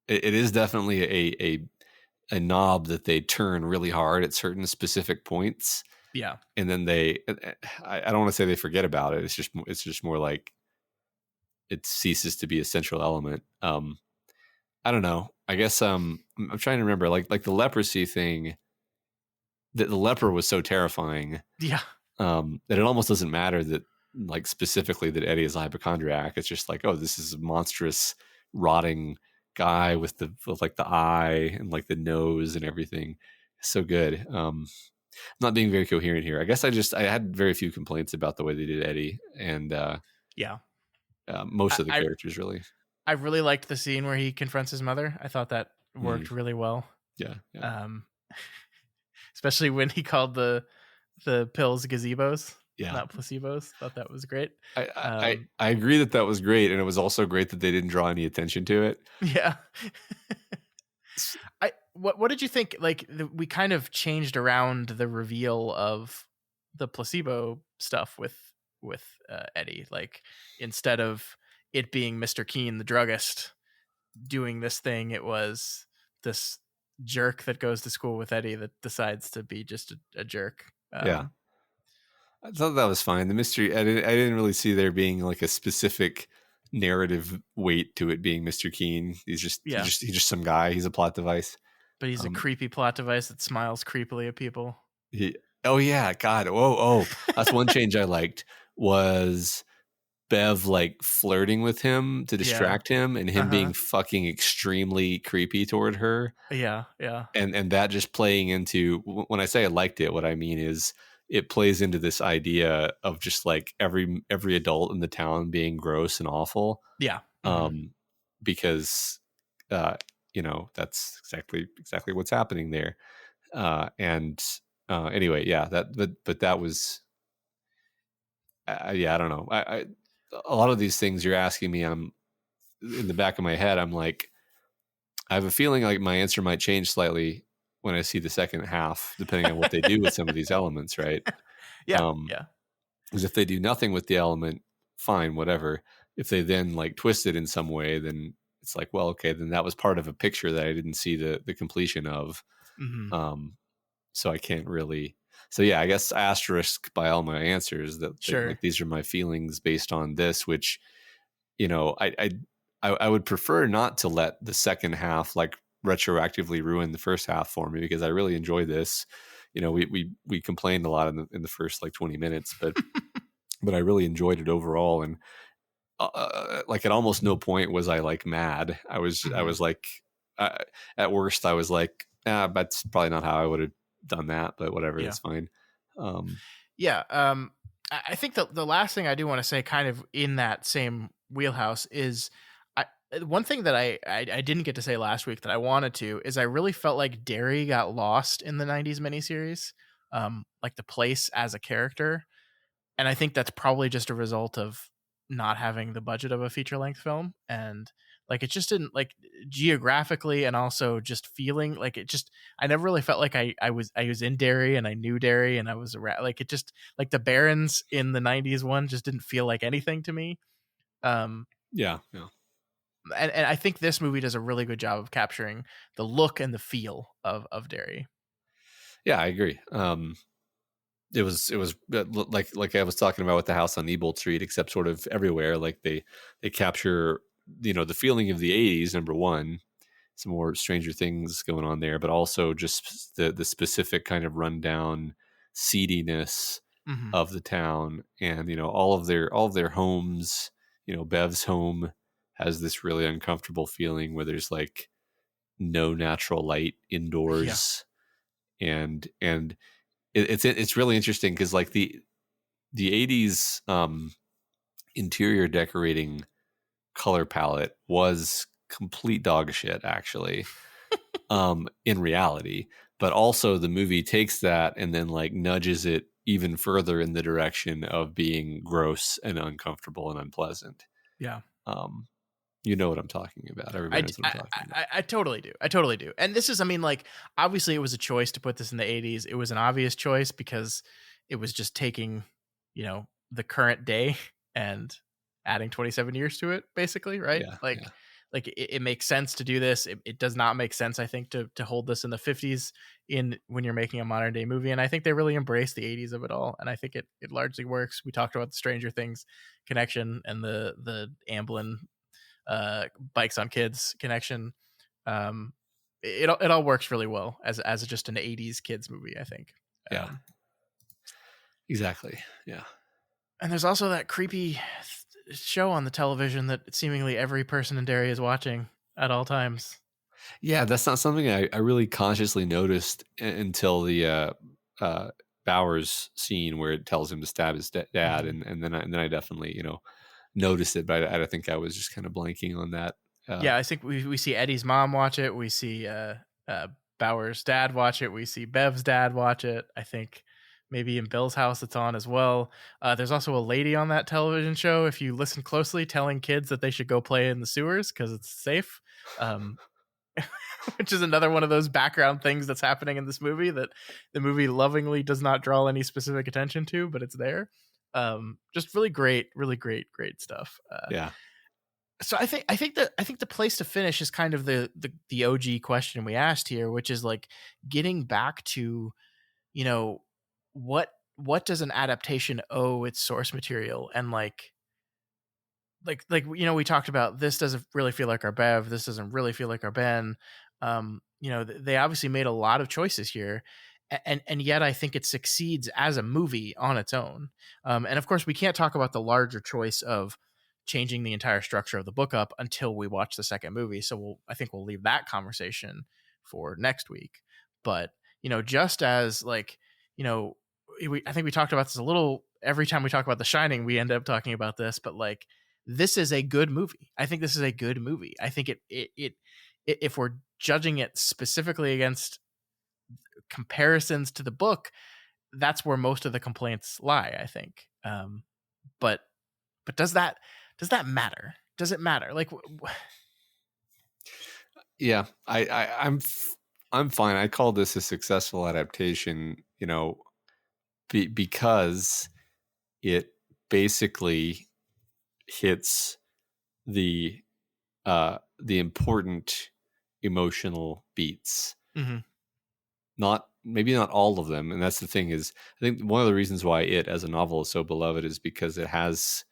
Speaker 2: it is definitely a knob that they turn really hard at certain specific points.
Speaker 1: Yeah.
Speaker 2: And then I don't want to say they forget about it. It's just more like it ceases to be a central element. I don't know. I guess I'm trying to remember like the leprosy thing, that the leper was so terrifying.
Speaker 1: Yeah.
Speaker 2: That it almost doesn't matter that like specifically that Eddie is a hypochondriac. It's just like, oh, this is a monstrous rotting guy with like the eye and like the nose and everything. So good. I'm not being very coherent here. I guess I had very few complaints about the way they did Eddie, and most of the characters really.
Speaker 1: I really liked the scene where he confronts his mother. I thought that worked really well.
Speaker 2: Yeah.
Speaker 1: Especially when he called the pills gazebos.
Speaker 2: Yeah.
Speaker 1: not placebos. Thought that was great.
Speaker 2: I agree that that was great, and it was also great that they didn't draw any attention to it.
Speaker 1: Yeah. What did you think? Like we kind of changed around the reveal of the placebo stuff with Eddie. Like instead of it being Mr. Keen, the druggist, doing this thing, it was this jerk that goes to school with Eddie that decides to be just a jerk.
Speaker 2: Yeah. I thought that was fine. The mystery, I didn't really see there being like a specific narrative weight to it being Mr. Keen. He's just some guy. He's a plot device.
Speaker 1: But he's a creepy plot device that smiles creepily at people.
Speaker 2: Oh yeah, God. Oh, that's one change I liked was Bev like flirting with him to distract him, and him being fucking extremely creepy toward her.
Speaker 1: Yeah.
Speaker 2: And that just playing into, when I say I liked it, what I mean is it plays into this idea of just like every adult in the town being gross and awful.
Speaker 1: Yeah.
Speaker 2: Because that's exactly what's happening there. Anyway, yeah, but that was I don't know. I a lot of these things you're asking me, I'm in the back of my head, I'm like, I have a feeling like my answer might change slightly when I see the second half, depending on what they do with some of these elements, right?
Speaker 1: Yeah.
Speaker 2: Because if they do nothing with the element, fine, whatever. If they then like twist it in some way, then it's like, well, okay, then that was part of a picture that I didn't see the completion of. So I can't really. So yeah, I guess asterisk by all my answers that like, these are my feelings based on this, which, I would prefer not to let the second half like retroactively ruin the first half for me, because I really enjoy this. We complained a lot in the first like 20 minutes, but but I really enjoyed it overall. And like at almost no point was I like mad. I was like, at worst I was like, that's probably not how I would have done that, but whatever, that's fine.
Speaker 1: I think the last thing I do want to say, kind of in that same wheelhouse, is one thing that I didn't get to say last week that I wanted to is I really felt like Derry got lost in the 90s miniseries, like the place as a character. And I think that's probably just a result of not having the budget of a feature length film. And like, it just didn't, like, geographically and also just feeling like it just, I never really felt like I was in Derry and I knew Derry and I was around, like, it just, like the Barons in the 90s one just didn't feel like anything to me.
Speaker 2: Yeah.
Speaker 1: And I think this movie does a really good job of capturing the look and the feel of Derry.
Speaker 2: Yeah, I agree. It was like I was talking about with the house on Neibolt Street, except sort of everywhere. Like they capture, the feeling of the 80s, number one, some more Stranger Things going on there, but also just the specific kind of rundown seediness of the town. And, all of their homes, Bev's home has this really uncomfortable feeling where there's like no natural light indoors. And it's really interesting because like the 80s interior decorating color palette was complete dog shit, actually, in reality. But also the movie takes that and then like nudges it even further in the direction of being gross and uncomfortable and unpleasant.
Speaker 1: Yeah.
Speaker 2: You know what I'm talking about. Everybody knows what I'm talking about.
Speaker 1: I totally do. I totally do. And this is, I mean, like, obviously it was a choice to put this in the 80s. It was an obvious choice because it was just taking, the current day and adding 27 years to it, basically, right?
Speaker 2: Yeah,
Speaker 1: like it makes sense to do this. It does not make sense, I think, to hold this in the 50s when you're making a modern day movie. And I think they really embrace the 80s of it all. And I think it largely works. We talked about the Stranger Things connection and the Amblin bikes on kids connection. It all works really well as just an 80s kids movie, I think.
Speaker 2: Exactly. Yeah.
Speaker 1: And there's also that creepy show on the television that seemingly every person in Derry is watching at all times.
Speaker 2: Yeah, that's not something I really consciously noticed until the Bowers scene where it tells him to stab his dad, and then I definitely noticed it, but I think I was just kind of blanking on that.
Speaker 1: I think we see Eddie's mom watch it. We see Bowers' dad watch it. We see Bev's dad watch it. I think Maybe in Bill's house it's on as well. There's also a lady on that television show, if you listen closely, telling kids that they should go play in the sewers because it's safe. Um, which is another one of those background things that's happening in this movie that the movie lovingly does not draw any specific attention to, but it's there. Just really great, great stuff.
Speaker 2: Yeah.
Speaker 1: So I think the place to finish is kind of the OG question we asked here, which is like getting back to, you know, what does an adaptation owe its source material, and we talked about, this doesn't really feel like our Bev, this doesn't really feel like our Ben. They obviously made a lot of choices here, and yet I think it succeeds as a movie on its own. And of course we can't talk about the larger choice of changing the entire structure of the book up until we watch the second movie, so I think we'll leave that conversation for next week. But just as I think we talked about this a little every time we talk about The Shining, we end up talking about this, but this is a good movie. I think this is a good movie. I think it if we're judging it specifically against comparisons to the book, that's where most of the complaints lie, I think. But does that matter? Does it matter?
Speaker 2: Yeah, I'm fine. I call this a successful adaptation, because it basically hits the important emotional beats.
Speaker 1: Mm-hmm.
Speaker 2: Maybe not all of them, and that's the thing, is I think one of the reasons why it as a novel is so beloved is because it has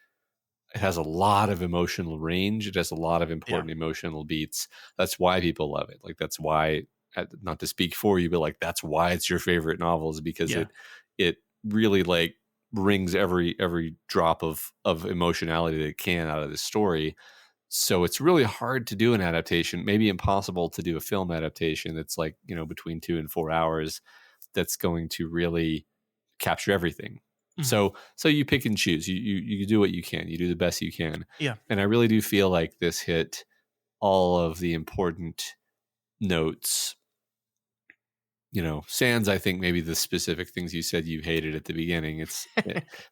Speaker 2: a lot of emotional range. It has a lot of important emotional beats. That's why people love it. That's why, not to speak for you, but that's why it's your favorite novel, is because it really brings every drop of emotionality that it can out of the story. So it's really hard to do an adaptation, maybe impossible to do a film adaptation that's between 2 and 4 hours, that's going to really capture everything. Mm-hmm. So you pick and choose. You do what you can. You do the best you can.
Speaker 1: Yeah.
Speaker 2: And I really do feel like this hit all of the important notes. Sans, I think, maybe the specific things you said you hated at the beginning.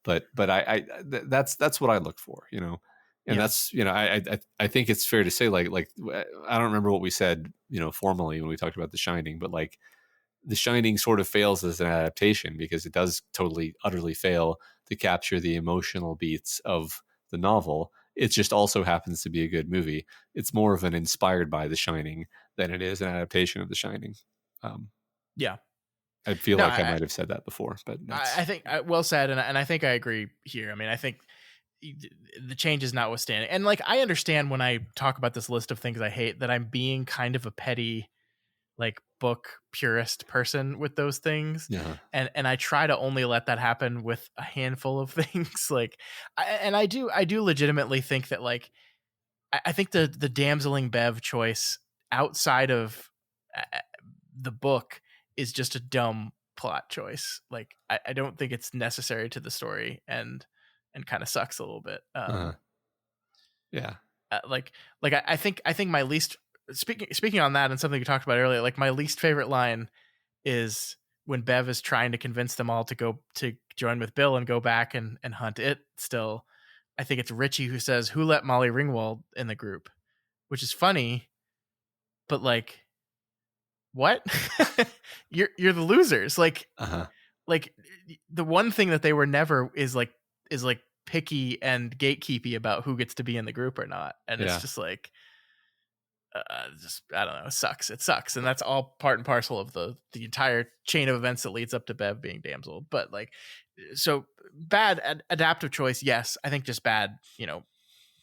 Speaker 2: But that's what I look for. And that's, I think it's fair to say, I don't remember what we said, formally when we talked about The Shining, but The Shining sort of fails as an adaptation because it does totally, utterly fail to capture the emotional beats of the novel. It just also happens to be a good movie. It's more of an inspired by The Shining than it is an adaptation of The Shining.
Speaker 1: Yeah.
Speaker 2: I feel like I might have said that before, but
Speaker 1: I think well said. And I think I agree here. I mean, I think the changes notwithstanding, and I understand when I talk about this list of things I hate that I'm being kind of a petty book purist person with those things.
Speaker 2: Yeah.
Speaker 1: And I try to only let that happen with a handful of things. I do legitimately think that I think the damseling Bev choice outside of the book is just a dumb plot choice. I don't think it's necessary to the story, and kind of sucks a little bit.
Speaker 2: Yeah.
Speaker 1: I think my least, speaking on that, and something you talked about earlier, my least favorite line is when Bev is trying to convince them all to go to join with Bill and go back and hunt it still. I think it's Richie who says, "Who let Molly Ringwald in the group?" Which is funny, but what? you're the losers. The one thing that they were never is picky and gatekeepy about who gets to be in the group or not. And it's just just, I don't know, it sucks. And that's all part and parcel of the entire chain of events that leads up to Bev being damseled. But so bad adaptive choice. Yes. I think just bad,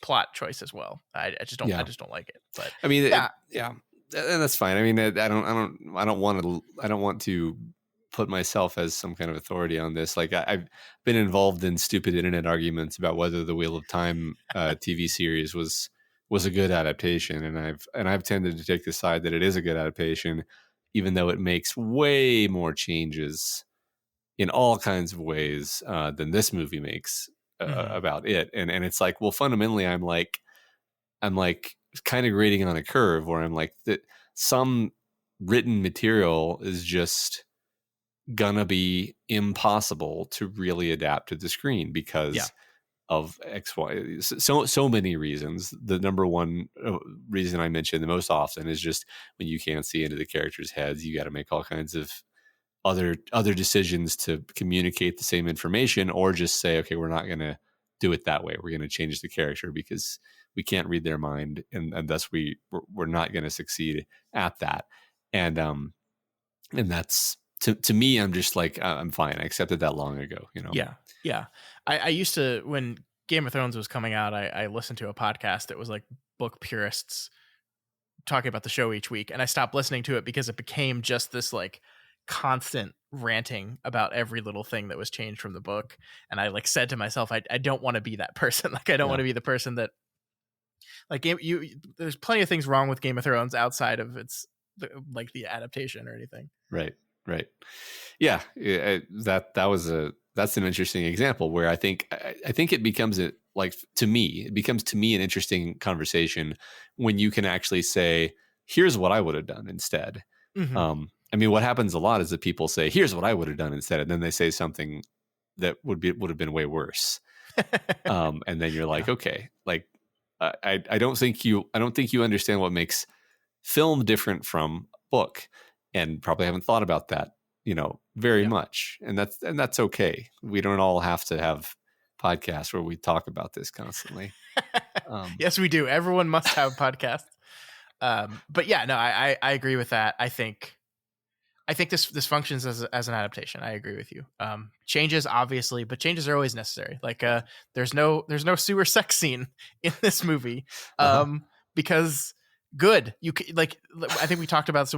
Speaker 1: plot choice as well. I just don't like it, but
Speaker 2: I mean, and that's fine. I mean, I don't want to put myself as some kind of authority on this. I've been involved in stupid internet arguments about whether the Wheel of Time TV series was a good adaptation, and I've tended to take the side that it is a good adaptation, even though it makes way more changes in all kinds of ways than this movie makes about it. And it's well, fundamentally, I'm kind of grading on a curve where I'm that some written material is just gonna be impossible to really adapt to the screen because of X, Y, so many reasons. The number one reason I mention the most often is just when you can't see into the characters' heads, you got to make all kinds of other decisions to communicate the same information, or just say, okay, we're not going to do it that way. We're going to change the character because we can't read their mind, and thus we're not going to succeed at that. And that's to me, I'm just like, I'm fine. I accepted that long ago, you know?
Speaker 1: Yeah. I used to, when Game of Thrones was coming out, I listened to a podcast that was like book purists talking about the show each week, and I stopped listening to it because it became just this like constant ranting about every little thing that was changed from the book. And I like said to myself, I don't want to be that person. Like, I don't want to be the person that like there's plenty of things wrong with Game of Thrones outside of its like the adaptation or anything.
Speaker 2: Right. Yeah. That's an interesting example where I think it becomes an interesting conversation when you can actually say, here's what I would have done instead.
Speaker 1: Mm-hmm.
Speaker 2: I mean, what happens a lot is that people say, here's what I would have done instead. And then they say something that would have been way worse. And then you're like, okay, like, I don't think you understand what makes film different from book, and probably haven't thought about that, very much. And that's okay. We don't all have to have podcasts where we talk about this constantly.
Speaker 1: Yes, we do. Everyone must have podcasts. But yeah, no, I agree with that. I think this functions as an adaptation. I agree with you. Changes, obviously, but changes are always necessary. Like, there's no sewer sex scene in this movie, because good. I think we talked about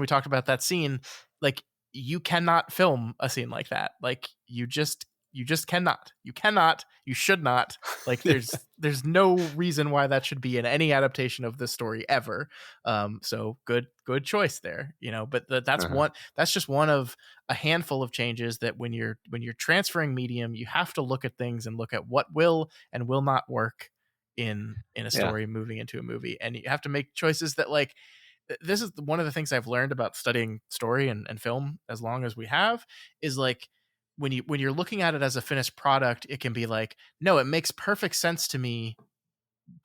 Speaker 1: that scene. Like, you cannot film a scene like that. Like, you just cannot. You should not. Like, there's no reason why that should be in any adaptation of this story ever. So good choice there, but that's just one of a handful of changes that when you're transferring medium, you have to look at things and look at what will and will not work in a story moving into a movie. And you have to make choices that, like, this is one of the things I've learned about studying story and film as long as we have, is like, when you're looking at it as a finished product, it can be like, no, it makes perfect sense to me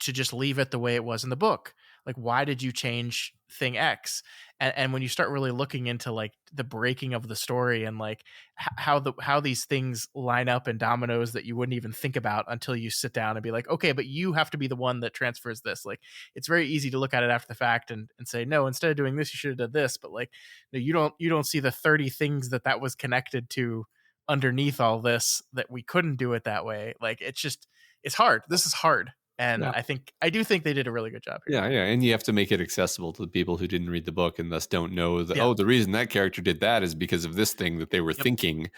Speaker 1: to just leave it the way it was in the book. Like, why did you change thing X? And when you start really looking into like the breaking of the story and like how these things line up in dominoes that you wouldn't even think about until you sit down and be like, okay, but you have to be the one that transfers this. Like, it's very easy to look at it after the fact and say, no, instead of doing this, you should have done this. But like, no, you don't see the 30 things that was connected to underneath all this, that we couldn't do it that way. Like, it's hard. This is hard. And I do think they did a really good job here.
Speaker 2: Yeah. And you have to make it accessible to the people who didn't read the book and thus don't know that, the reason that character did that is because of this thing that they were thinking.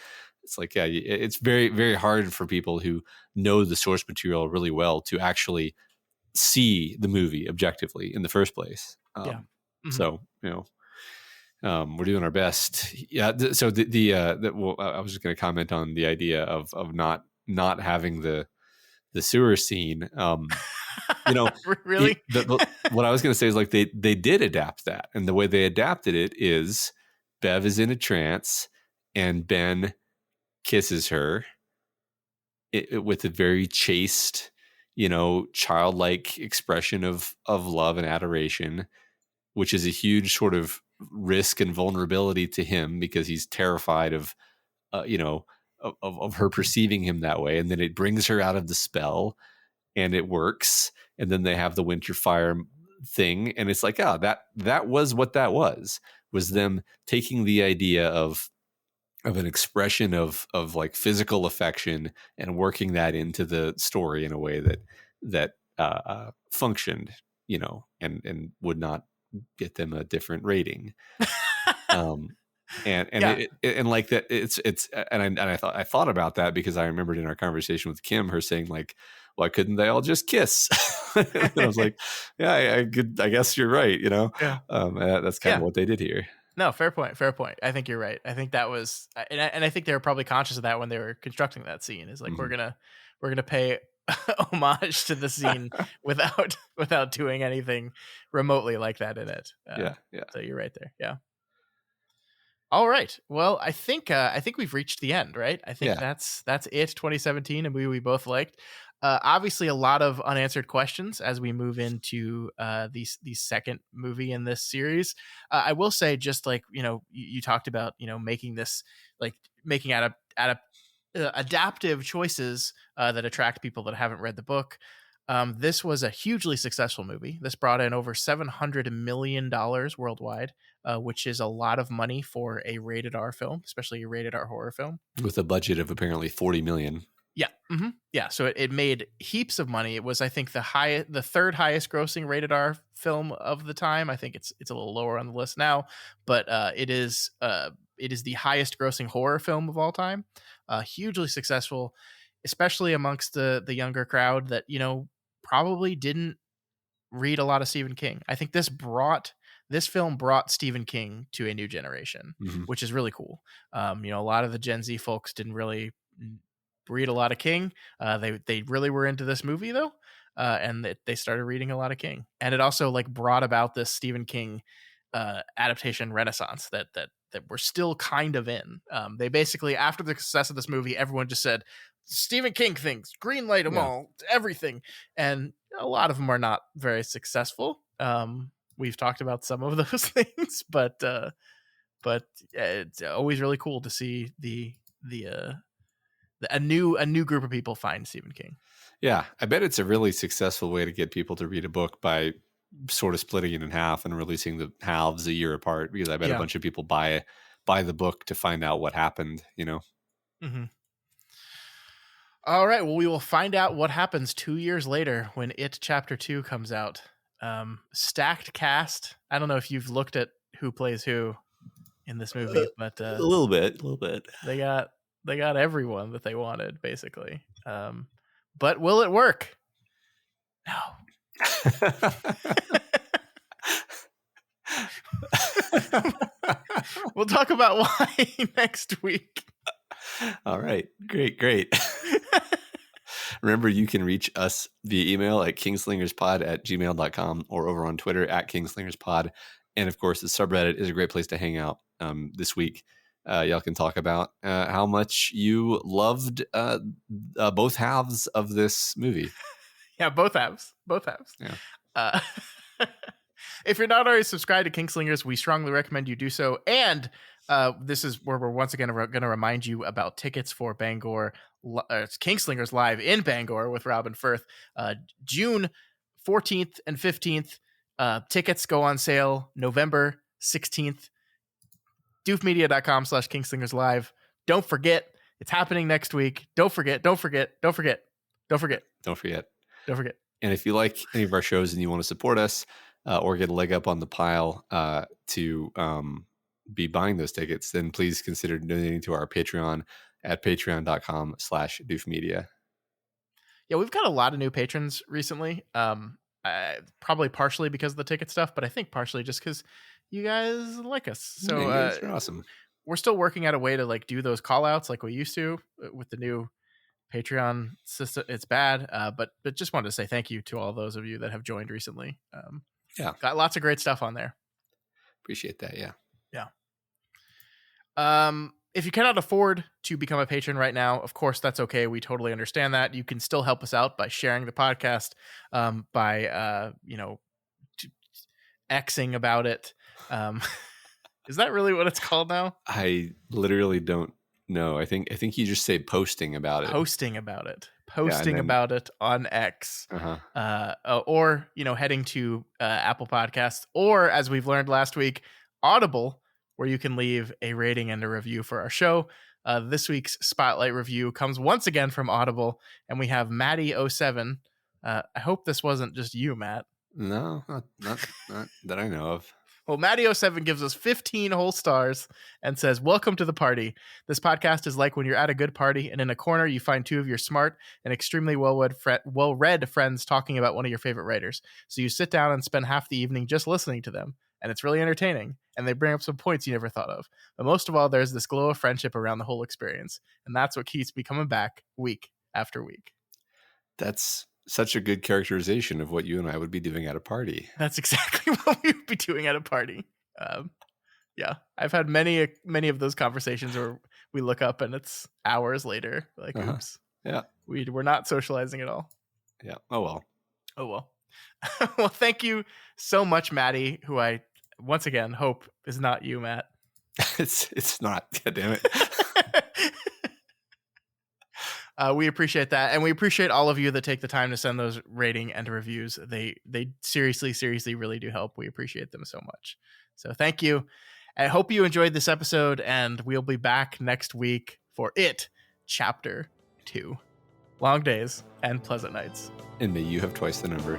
Speaker 2: It's like, it's very, very hard for people who know the source material really well to actually see the movie objectively in the first place. So, we're doing our best. Yeah. So I was just going to comment on the idea of not having the sewer scene.
Speaker 1: Really?
Speaker 2: What I was going to say is, like, they did adapt that, and the way they adapted it is Bev is in a trance and Ben kisses her with a very chaste, childlike expression of love and adoration, which is a huge sort of risk and vulnerability to him because he's terrified of her perceiving him that way. And then it brings her out of the spell and it works. And then they have the winter fire thing. And it's like, that was what that was them taking the idea of an expression of like physical affection and working that into the story in a way that functioned, and would not get them a different rating. And like that, it's and I thought about that because I remembered in our conversation with Kim, her saying like, why couldn't they all just kiss? And I was like, I guess you're right. That's kind of what they did here.
Speaker 1: No, fair point. I think you're right. I think that was, and I think they were probably conscious of that when they were constructing that scene. Is like, we're gonna pay homage to the scene without doing anything remotely like that in it. So you're right there. Yeah. All right. Well, I think we've reached the end, right? I think
Speaker 2: Yeah.
Speaker 1: that's it. 2017, and we both liked. Obviously, a lot of unanswered questions as we move into the second movie in this series. I will say, just like you talked about, making this like making adaptive choices that attract people that haven't read the book. This was a hugely successful movie. This brought in over $700 million worldwide, which is a lot of money for a rated R film, especially a rated R horror film.
Speaker 2: With a budget of apparently 40 million.
Speaker 1: Yeah. Mm-hmm. Yeah. So it made heaps of money. It was, I think, the third highest grossing rated R film of the time. I think it's a little lower on the list now, but it is the highest grossing horror film of all time. Hugely successful, especially amongst the younger crowd that probably didn't read a lot of Stephen King. I think this film brought Stephen King to a new generation, which is really cool. A lot of the Gen Z folks didn't really read a lot of King. They really were into this movie though, and they started reading a lot of King. And it also brought about this Stephen King adaptation renaissance that we're still kind of in. They basically, after the success of this movie, everyone just said Stephen King things, greenlight them all, everything, and a lot of them are not very successful. We've talked about some of those things, but it's always really cool to see a new group of people find Stephen King.
Speaker 2: Yeah, I bet it's a really successful way to get people to read a book by sort of splitting it in half and releasing the halves a year apart, because I bet a bunch of people buy the book to find out what happened,
Speaker 1: Mm-hmm. All right, well, we will find out what happens 2 years later when It Chapter 2 comes out. Stacked cast. I don't know if you've looked at who plays who in this movie, but
Speaker 2: a little bit.
Speaker 1: They got everyone that they wanted, basically. But will it work? No. We'll talk about why next week.
Speaker 2: All right. Great. Remember, you can reach us via email at kingslingerspod@gmail.com or over on Twitter at kingslingerspod. And of course, the subreddit is a great place to hang out this week. Y'all can talk about how much you loved both halves of this movie.
Speaker 1: Yeah, both halves. Yeah. If you're not already subscribed to Kingslingers, we strongly recommend you do so. And this is where we're once again going to remind you about tickets for Bangor. It's Kingslingers Live in Bangor with Robin Firth. June 14th and 15th. Tickets go on sale November 16th. doofmedia.com/Kingslingers Live. Don't forget, it's happening next week. Don't forget.
Speaker 2: And if you like any of our shows and you want to support us or get a leg up on the pile to be buying those tickets, then please consider donating to our Patreon at patreon.com/doofmedia.
Speaker 1: Yeah, we've got a lot of new patrons recently. Probably partially because of the ticket stuff, but I think partially just because you guys like us. So
Speaker 2: you guys are awesome.
Speaker 1: We're still working out a way to do those call outs like we used to with the new Patreon system. It's bad, but just wanted to say thank you to all those of you that have joined recently. Got lots of great stuff on there.
Speaker 2: Appreciate that. Yeah.
Speaker 1: If you cannot afford to become a patron right now, of course, that's okay. We totally understand that. You can still help us out by sharing the podcast, by Xing about it. Is that really what it's called now?
Speaker 2: I literally don't know. I think you just say posting about it.
Speaker 1: Posting about it on X.
Speaker 2: Uh-huh.
Speaker 1: Or heading to Apple Podcasts, or as we've learned last week, Audible, where you can leave a rating and a review for our show. This week's Spotlight review comes once again from Audible, and we have Maddie07. I hope this wasn't just you, Matt.
Speaker 2: No, not that I know of.
Speaker 1: Well, Maddie07 gives us 15 whole stars and says, "Welcome to the party. This podcast is like when you're at a good party and in a corner you find two of your smart and extremely well-read friends talking about one of your favorite writers. So you sit down and spend half the evening just listening to them. And it's really entertaining, and they bring up some points you never thought of. But most of all, there's this glow of friendship around the whole experience, and that's what keeps me coming back week after week."
Speaker 2: That's such a good characterization of what you and I would be doing at a party.
Speaker 1: That's exactly what we would be doing at a party. Yeah, I've had many of those conversations where we look up and it's hours later. Like, oops,
Speaker 2: yeah,
Speaker 1: we're not socializing at all.
Speaker 2: Yeah. Oh well.
Speaker 1: Well, thank you so much, Maddie. Who I once again hope is not you, Matt.
Speaker 2: It's not. God damn it.
Speaker 1: We appreciate that, and we appreciate all of you that take the time to send those rating and reviews. They seriously really do help. We appreciate them so much. So thank you. I hope you enjoyed this episode, and we'll be back next week for It Chapter 2. Long days and pleasant nights.
Speaker 2: And may you have twice the number.